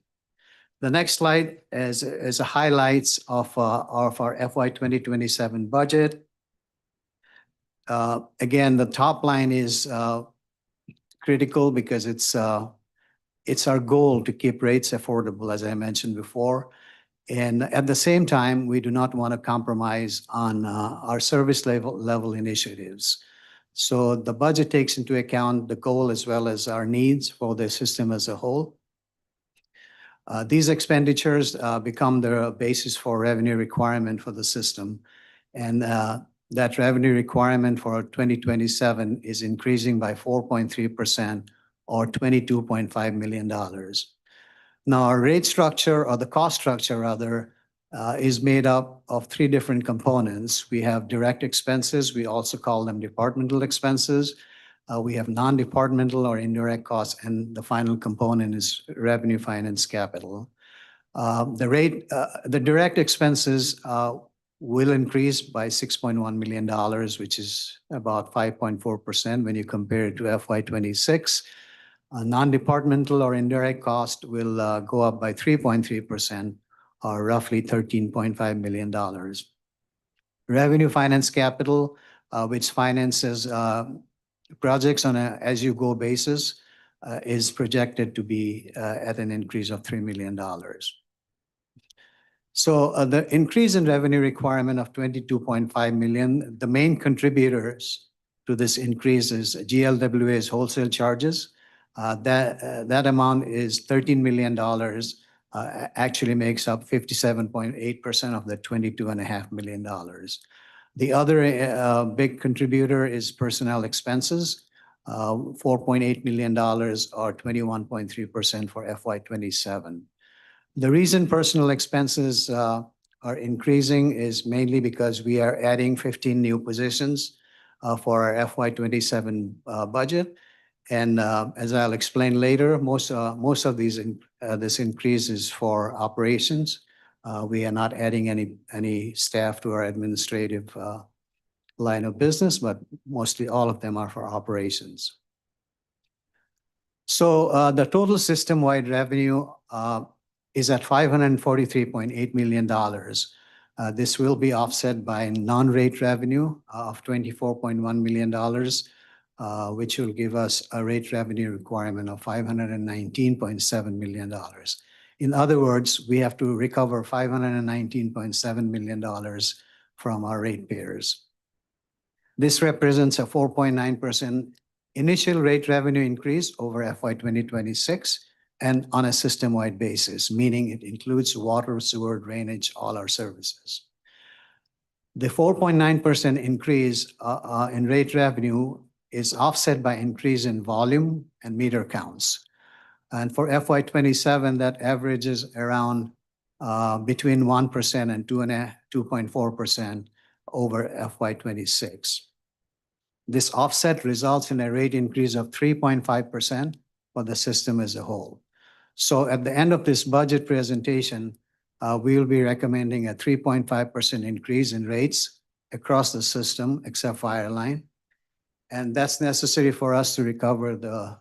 The next slide is a highlights of our FY 2027 budget. Again, the top line is critical because it's our goal to keep rates affordable, as I mentioned before. And at the same time, we do not want to compromise on our service level initiatives. So the budget takes into account the goal as well as our needs for the system as a whole. These expenditures become the basis for revenue requirement for the system. And that revenue requirement for 2027 is increasing by 4.3% or $22.5 million. Now, our rate structure, or the cost structure rather, is made up of three different components. We have direct expenses. We also call them departmental expenses. We have non-departmental or indirect costs, and the final component is revenue finance capital. The direct expenses will increase by $6.1 million, which is about 5.4% when you compare it to FY '26. Non-departmental or indirect cost will go up by 3.3%, or roughly $13.5 million. Revenue finance capital, which finances projects on a as-you-go basis, is projected to be at an increase of $3 million. So the increase in revenue requirement of $22.5 million, the main contributors to this increase is GLWA's wholesale charges. That amount is $13 million, actually makes up 57.8% of the $22.5 million. The other big contributor is personnel expenses, $4.8 million, or 21.3% for FY '27. The reason personnel expenses are increasing is mainly because we are adding 15 new positions for our FY '27 budget. And as I'll explain later, most of this increase is for operations. We are not adding any staff to our administrative line of business, but mostly all of them are for operations. So the total system-wide revenue is at $543.8 million. This will be offset by non-rate revenue of $24.1 million, which will give us a rate revenue requirement of $519.7 million. In other words, we have to recover $519.7 million from our ratepayers. This represents a 4.9% initial rate revenue increase over FY 2026 and on a system-wide basis, meaning it includes water, sewer, drainage, all our services. The 4.9% increase in rate revenue is offset by increase in volume and meter counts. And for FY '27, that averages around between 1% and 2.4% over FY '26. This offset results in a rate increase of 3.5% for the system as a whole. So at the end of this budget presentation, we will be recommending a 3.5% increase in rates across the system except fire line. And that's necessary for us to recover the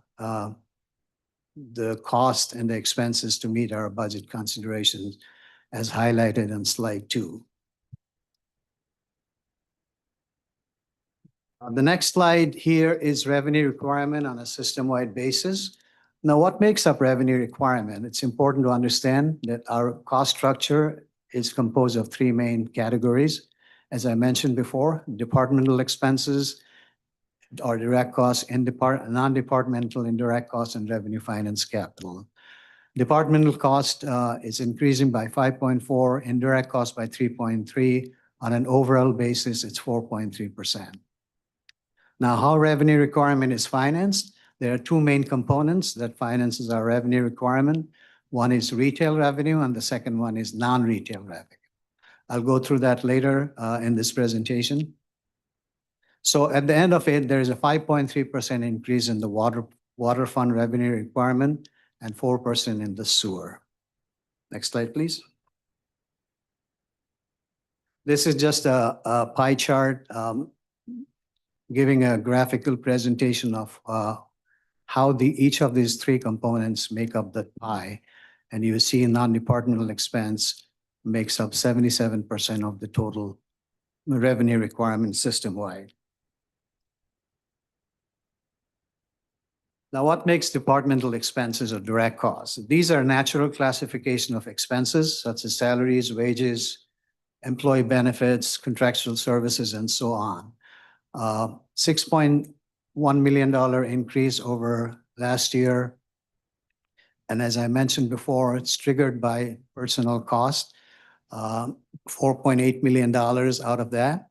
cost and the expenses to meet our budget considerations as highlighted on slide 2. The next slide here is revenue requirement on a system-wide basis. Now, what makes up revenue requirement? It's important to understand that our cost structure is composed of 3 main categories. As I mentioned before, departmental expenses or direct costs, and non-departmental indirect costs, and revenue finance capital. Departmental cost is increasing by 5.4, indirect cost by 3.3. On an overall basis, it's 4.3%. Now, how revenue requirement is financed? There are 2 main components that finances our revenue requirement. One is retail revenue, and the second one is non-retail revenue. I'll go through that later in this presentation. So at the end of it, there is a 5.3% increase in the water fund revenue requirement and 4% in the sewer. Next slide, please. This is just a pie chart giving a graphical presentation of how each of these 3 components make up the pie. And you see non-departmental expense makes up 77% of the total revenue requirement system-wide. Now, what makes departmental expenses or direct costs? These are natural classification of expenses such as salaries, wages, employee benefits, contractual services, and so on. $6.1 million increase over last year. And as I mentioned before, it's triggered by personnel cost, $4.8 million out of that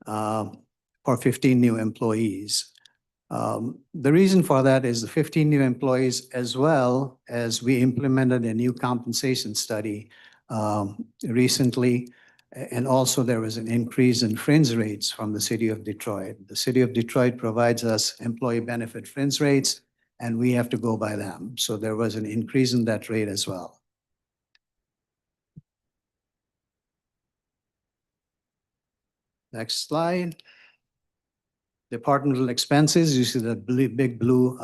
for 15 new employees. The reason for that is the 15 new employees, as well as we implemented a new compensation study recently, And also there was an increase in fringe rates from the city of Detroit. The city of Detroit provides us employee benefit fringe rates, and we have to go by them. So there was an increase in that rate as well. Next slide. Departmental expenses, you see the big blue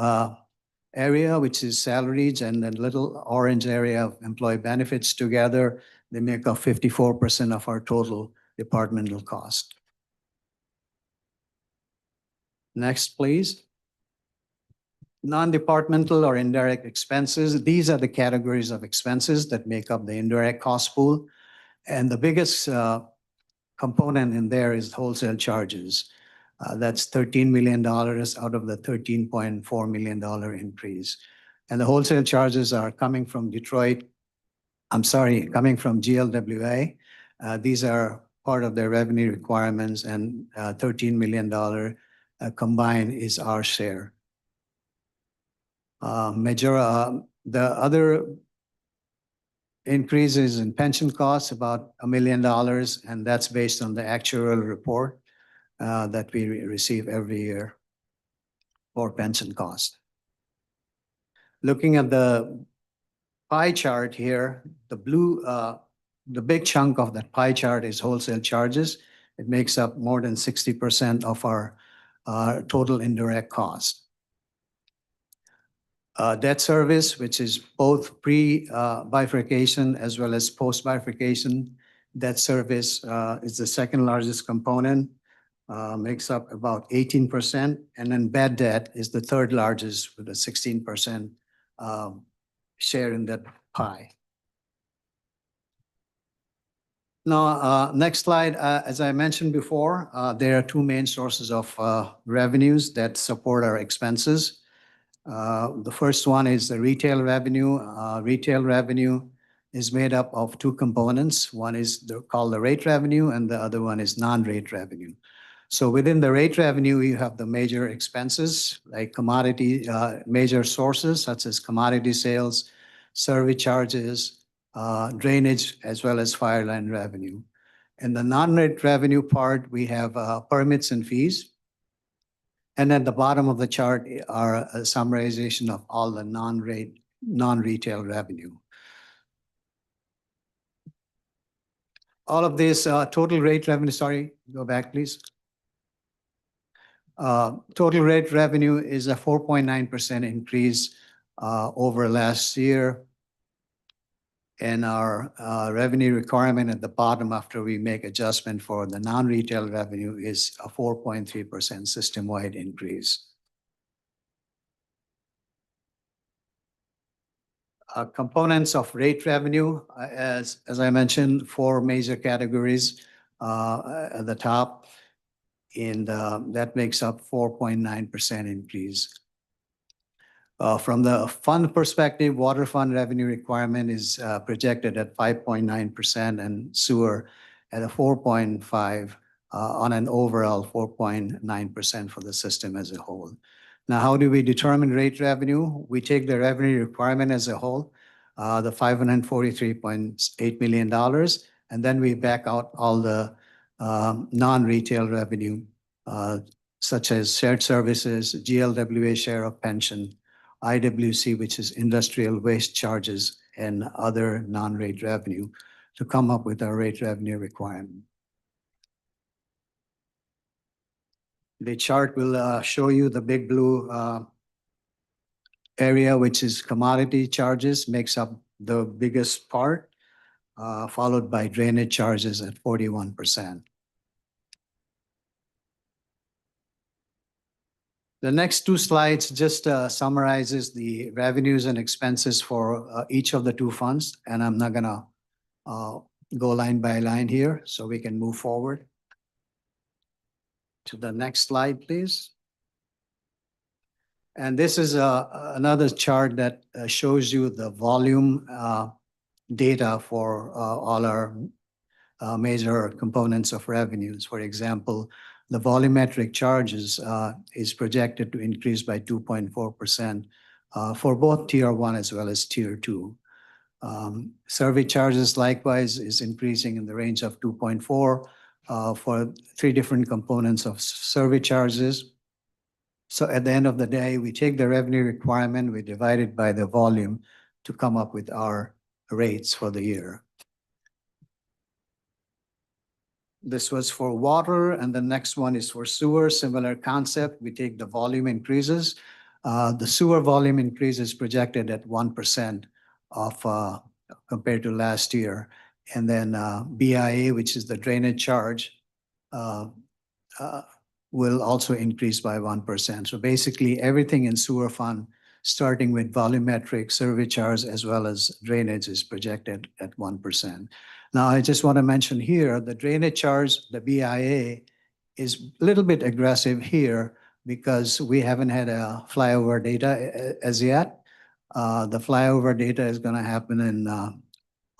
area, which is salaries, and the little orange area of employee benefits together. They make up 54% of our total departmental cost. Next, please. Non-departmental or indirect expenses. These are the categories of expenses that make up the indirect cost pool. And the biggest component in there is wholesale charges. That's $13 million out of the $13.4 million increase. And the wholesale charges are coming from coming from GLWA. These are part of their revenue requirements, and $13 million combined is our share. The other increases in pension costs, about $1 million, and that's based on the actuarial report that we receive every year for pension cost. Looking at the pie chart here, the big chunk of that pie chart is wholesale charges. It makes up more than 60% of our total indirect cost. Debt service, which is both pre-bifurcation as well as post-bifurcation. Debt service is the second largest component, makes up about 18%, and then bad debt is the third largest with a 16% share in that pie. Now, next slide. As I mentioned before, there are two main sources of revenues that support our expenses. The first one is the retail revenue. Retail revenue is made up of two components. One is called the rate revenue, and the other one is non-rate revenue. So within the rate revenue, you have the major expenses like commodity, major sources such as commodity sales, service charges, drainage, as well as fire line revenue. In the non-rate revenue part, we have permits and fees. And at the bottom of the chart are a summarization of all the non-retail revenue. All of this total rate revenue, sorry, go back, please. Total rate revenue is a 4.9% increase over last year. And our revenue requirement at the bottom after we make adjustment for the non-retail revenue is a 4.3% system-wide increase. Components of rate revenue, as I mentioned, four major categories at the top, and that makes up 4.9% increase. From the fund perspective, water fund revenue requirement is projected at 5.9% and sewer at a 4.5% on an overall 4.9% for the system as a whole. Now, how do we determine rate revenue? We take the revenue requirement as a whole, the $543.8 million, and then we back out all the non-retail revenue, such as shared services, GLWA share of pension, IWC, which is industrial waste charges, and other non-rate revenue to come up with our rate revenue requirement. The chart will show you the big blue area, which is commodity charges, makes up the biggest part, followed by drainage charges at 41%. The next two slides just summarizes the revenues and expenses for each of the two funds, and I'm not gonna go line by line here, so we can move forward. To the next slide, please. And this is another chart that shows you the volume data for all our major components of revenues. For example, the volumetric charges is projected to increase by 2.4% for both Tier 1 as well as Tier 2. Survey charges likewise is increasing in the range of 2.4 for three different components of survey charges. So at the end of the day, we take the revenue requirement, we divide it by the volume to come up with our rates for the year. This was for water, and the next one is for sewer, similar concept. We take the volume increases. The sewer volume increase is projected at 1% of compared to last year. And then BIA, which is the drainage charge, will also increase by 1%. So basically everything in sewer fund, starting with volumetric, survey charge, as well as drainage, is projected at 1%. Now, I just want to mention here, the drainage charge, the BIA, is a little bit aggressive here because we haven't had a flyover data as yet. The flyover data is going to happen in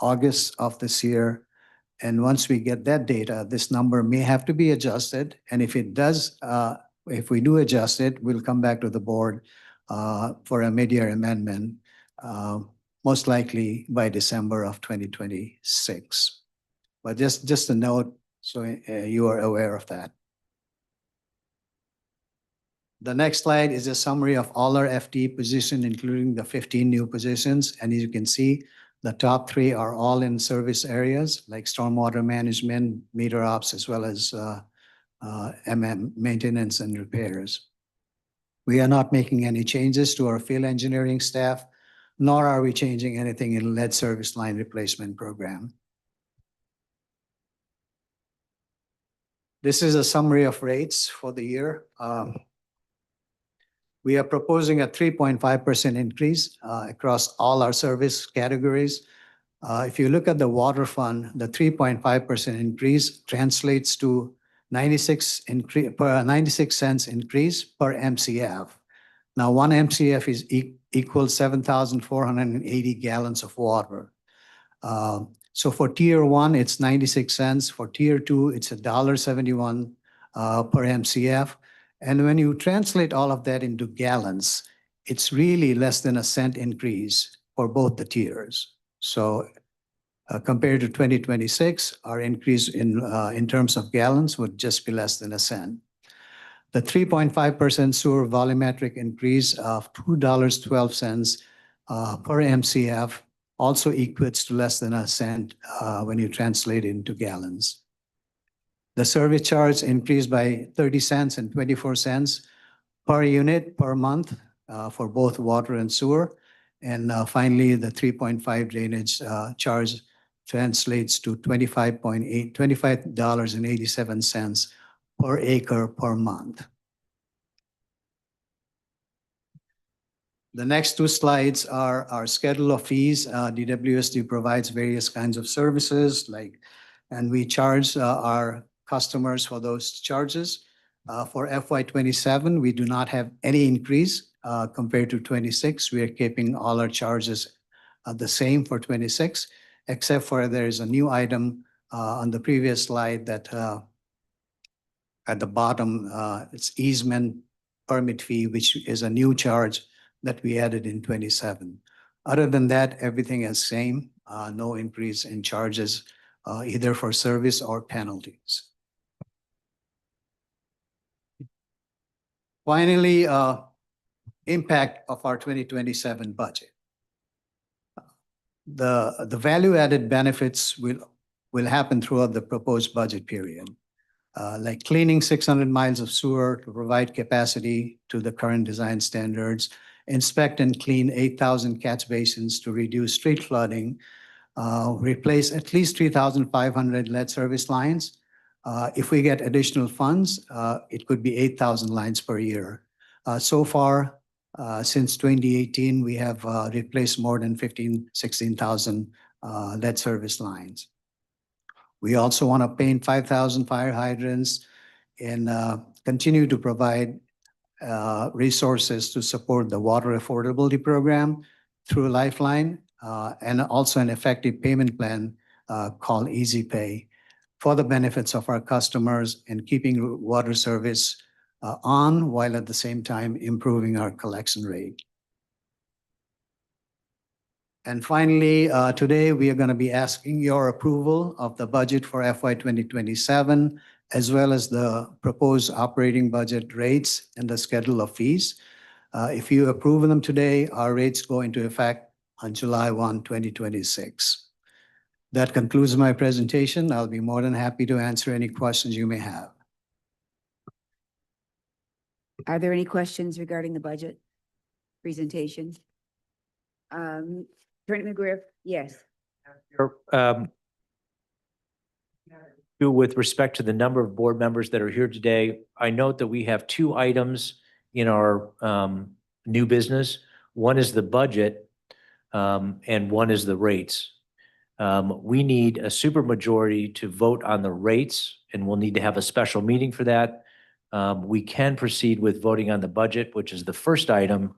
August of this year. And once we get that data, this number may have to be adjusted. And if it does, if we do adjust it, we'll come back to the board for a mid-year amendment, most likely by December of 2026. But just a note, so you are aware of that. The next slide is a summary of all our FTE positions, including the 15 new positions. And as you can see, the top three are all in service areas like stormwater management, meter ops, as well as maintenance and repairs. We are not making any changes to our field engineering staff, nor are we changing anything in lead service line replacement program. This is a summary of rates for the year. We are proposing a 3.5% increase across all our service categories. If you look at the water fund, the 3.5% increase translates to 96 cents increase per MCF. Now, 1 MCF is equals 7,480 gallons of water. So for tier 1, it's 96 cents. For tier 2, it's $1.71 per MCF. And when you translate all of that into gallons, it's really less than a cent increase for both the tiers. So compared to 2026, our increase in terms of gallons would just be less than a cent. The 3.5% sewer volumetric increase of $2.12 per MCF also equates to less than a cent when you translate it into gallons. The service charge increased by 30 cents and 24 cents per unit per month for both water and sewer. And finally, the 3.5 drainage charge translates to $25.87 per acre per month. The next two slides are our schedule of fees. DWSD provides various kinds of services, and we charge our customers for those charges. For FY27, we do not have any increase compared to 26. We are keeping all our charges the same for 26, except for there is a new item on the previous slide that at the bottom, it's easement permit fee, which is a new charge that we added in 27. Other than that, everything is same, no increase in charges either for service or penalties. Finally, impact of our 2027 budget. The value-added benefits will happen throughout the proposed budget period, like cleaning 600 miles of sewer to provide capacity to the current design standards, inspect and clean 8,000 catch basins to reduce street flooding, replace at least 3,500 lead service lines. If we get additional funds, it could be 8,000 lines per year. So far, since 2018, we have replaced more than 16,000 lead service lines. We also want to paint 5,000 fire hydrants and continue to provide resources to support the water affordability program through Lifeline and also an effective payment plan called Easy Pay for the benefits of our customers and keeping water service on while at the same time improving our collection rate. And finally, today we are going to be asking your approval of the budget for FY 2027, as well as the proposed operating budget rates and the schedule of fees. If you approve them today, our rates go into effect on July 1, 2026. That concludes my presentation. I'll be more than happy to answer any questions you may have. Are there any questions regarding the budget presentation? Attorney McGriff, yes. With respect to the number of board members that are here today, I note that we have two items in our new business. One is the budget, and one is the rates. We need a supermajority to vote on the rates, and we'll need to have a special meeting for that. We can proceed with voting on the budget, which is the first item.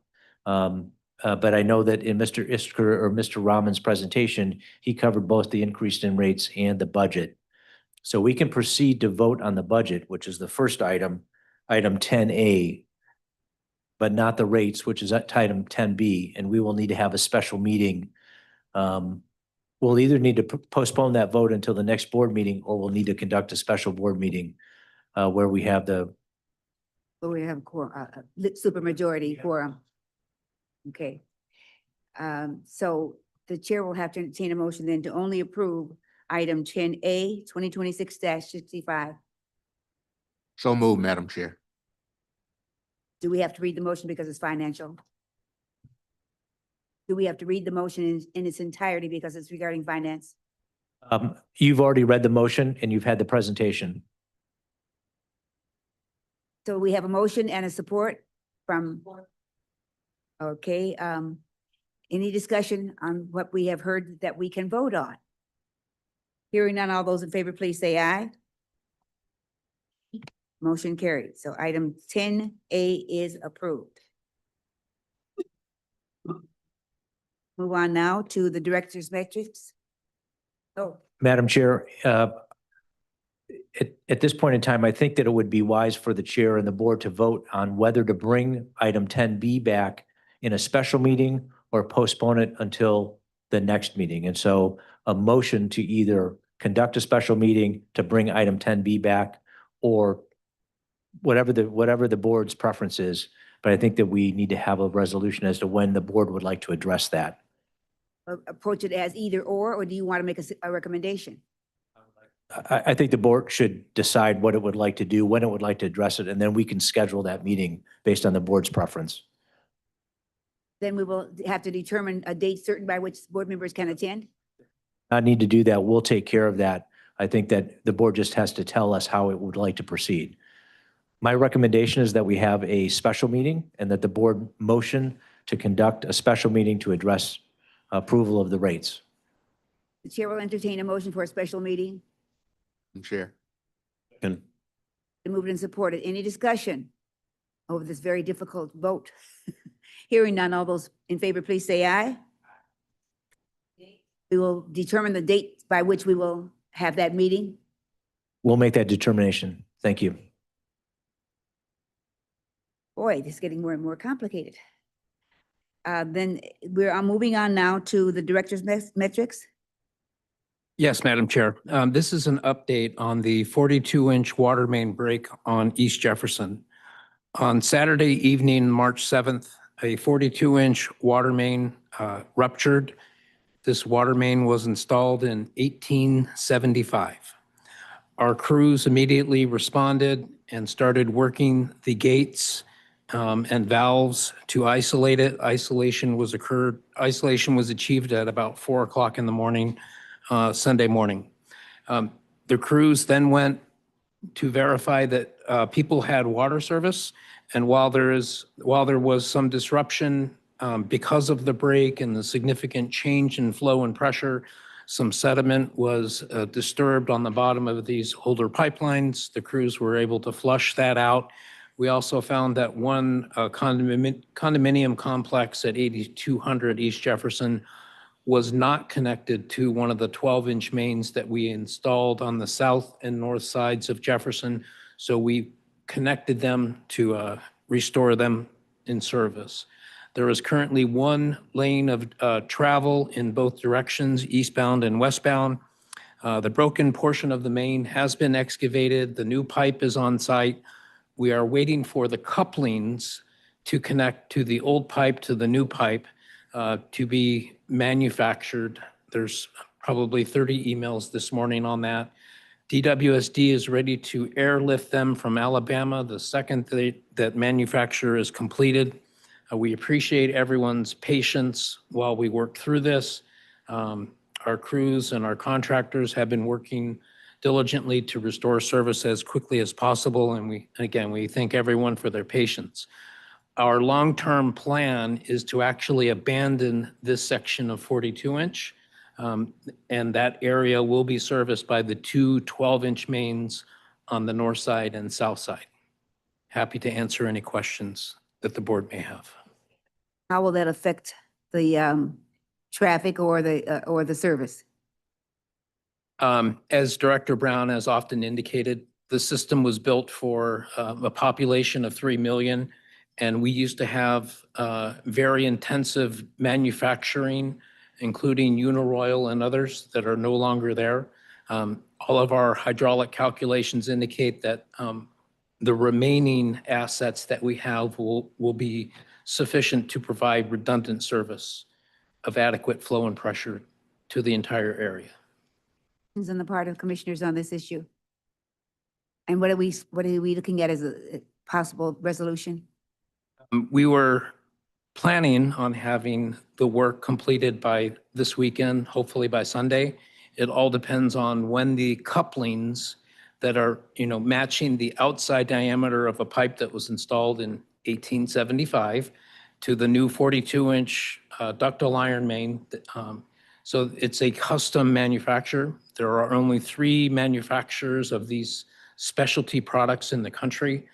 But I know that in Mr. Isker or Mr. Rahman's presentation, he covered both the increase in rates and the budget. So we can proceed to vote on the budget, which is the first item, item 10A, but not the rates, which is at item 10B, and we will need to have a special meeting. We'll either need to postpone that vote until the next board meeting, or we'll need to conduct a special board meeting where we have the. But we have supermajority quorum. Okay. So the chair will have to entertain a motion then to only approve item 10A, 2026-65. So moved, Madam Chair. Do we have to read the motion because it's financial? Do we have to read the motion in its entirety because it's regarding finance? You've already read the motion and you've had the presentation. So we have a motion and a support from, okay, any discussion on what we have heard that we can vote on? Hearing none, all those in favor, please say aye. Motion carried. So item 10A is approved. Move on now to the director's metrics. Oh, Madam Chair, at this point in time, I think that it would be wise for the chair and the board to vote on whether to bring item 10B back in a special meeting or postpone it until the next meeting. And so a motion to either conduct a special meeting to bring item 10B back, or whatever the board's preference is. But I think that we need to have a resolution as to when the board would like to address that. approach it as either or do you want to make a recommendation? I think the board should decide what it would like to do, when it would like to address it, and then we can schedule that meeting based on the board's preference. Then we will have to determine a date certain by which board members can attend? Not need to do that. We'll take care of that. I think that the board just has to tell us how it would like to proceed. My recommendation is that we have a special meeting and that the board motion to conduct a special meeting to address approval of the rates. The chair will entertain a motion for a special meeting. Madam Chair. And Moved and supported. Any discussion over this very difficult vote? Hearing none, all those in favor, please say aye. We will determine the date by which we will have that meeting. we'll make that determination. Thank you. Boy, this is getting more and more complicated. Then I'm moving on now to the director's metrics. Yes, Madam Chair. This is an update on the 42-inch water main break on East Jefferson. On Saturday evening, March 7th, a 42-inch water main ruptured. This water main was installed in 1875. Our crews immediately responded and started working the gates and valves to isolate it. Isolation was achieved at about 4 o'clock in the morning, Sunday morning. The crews then went to verify that people had water service. And while there was some disruption because of the break and the significant change in flow and pressure, some sediment was disturbed on the bottom of these older pipelines. The crews were able to flush that out. We also found that one condominium complex at 8200 East Jefferson was not connected to one of the 12-inch mains that we installed on the south and north sides of Jefferson. So we connected them to restore them in service. There is currently one lane of travel in both directions, eastbound and westbound. The broken portion of the main has been excavated. The new pipe is on site. We are waiting for the couplings to connect to the old pipe to the new pipe to be manufactured. There's probably 30 emails this morning on that. DWSD is ready to airlift them from Alabama the second that manufacture is completed. We appreciate everyone's patience while we work through this. Our crews and our contractors have been working diligently to restore service as quickly as possible. And we thank everyone for their patience. Our long-term plan is to actually abandon this section of 42-inch. And that area will be serviced by the two 12-inch mains on the north side and south side. Happy to answer any questions that the board may have. How will that affect the traffic or the service? As Director Brown has often indicated, the system was built for a population of 3 million, and we used to have very intensive manufacturing, including Uniroyal and others that are no longer there. All of our hydraulic calculations indicate that the remaining assets that we have will be sufficient to provide redundant service of adequate flow and pressure to the entire area. On the part of commissioners on this issue? And what are we looking at as a possible resolution? We were planning on having the work completed by this weekend, hopefully by Sunday. It all depends on when the couplings that are, matching the outside diameter of a pipe that was installed in 1875 to the new 42-inch ductile iron main. So it's a custom manufacture. There are only 3 manufacturers of these specialty products in the country.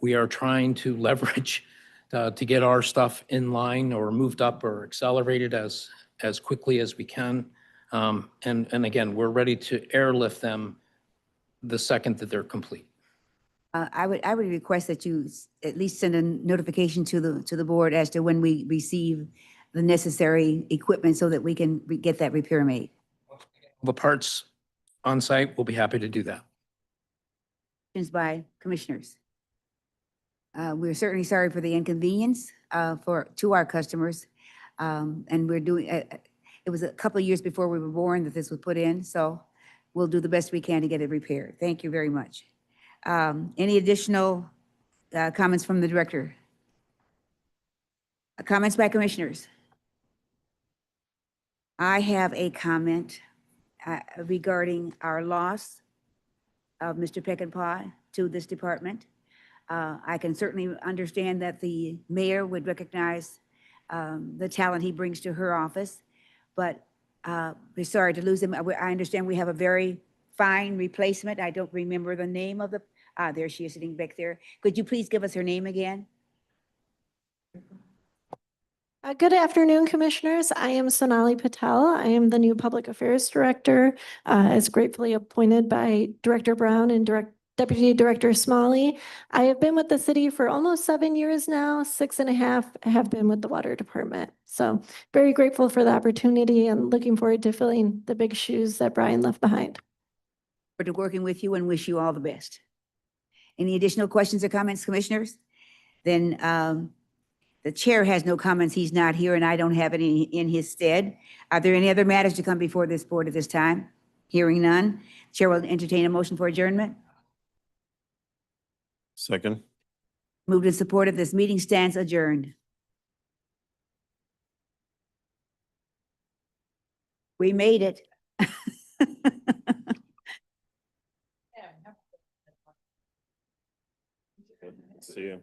We are trying to leverage to get our stuff in line or moved up or accelerated as quickly as we can. And again, we're ready to airlift them the second that they're complete. I would request that you at least send a notification to the board as to when we receive the necessary equipment so that we can get that repair made. The parts on site, we'll be happy to do that. Questions by commissioners? We're certainly sorry for the inconvenience to our customers. And we're doing, it was a couple of years before we were born that this was put in, so we'll do the best we can to get it repaired. Thank you very much. Any additional comments from the director? Comments by commissioners? I have a comment regarding our loss of Mr. Peckinpah to this department. I can certainly understand that the mayor would recognize the talent he brings to her office, but we're sorry to lose him. I understand we have a very fine replacement. I don't remember the name of the, there she is sitting back there. Could you please give us her name again? Good afternoon, Commissioners. I am Sonali Patel. I am the new Public Affairs Director, as gratefully appointed by Director Brown and Deputy Director Smalley. I have been with the city for almost 7 years now. 6.5 have been with the Water Department. So very grateful for the opportunity and looking forward to filling the big shoes that Brian left behind. To working with you and wish you all the best. Any additional questions or comments, commissioners? Then the chair has no comments. He's not here and I don't have any in his stead. Are there any other matters to come before this board at this time? Hearing none, chair will entertain a motion for adjournment. Second. Moved in support of this meeting stands adjourned. We made it. See you.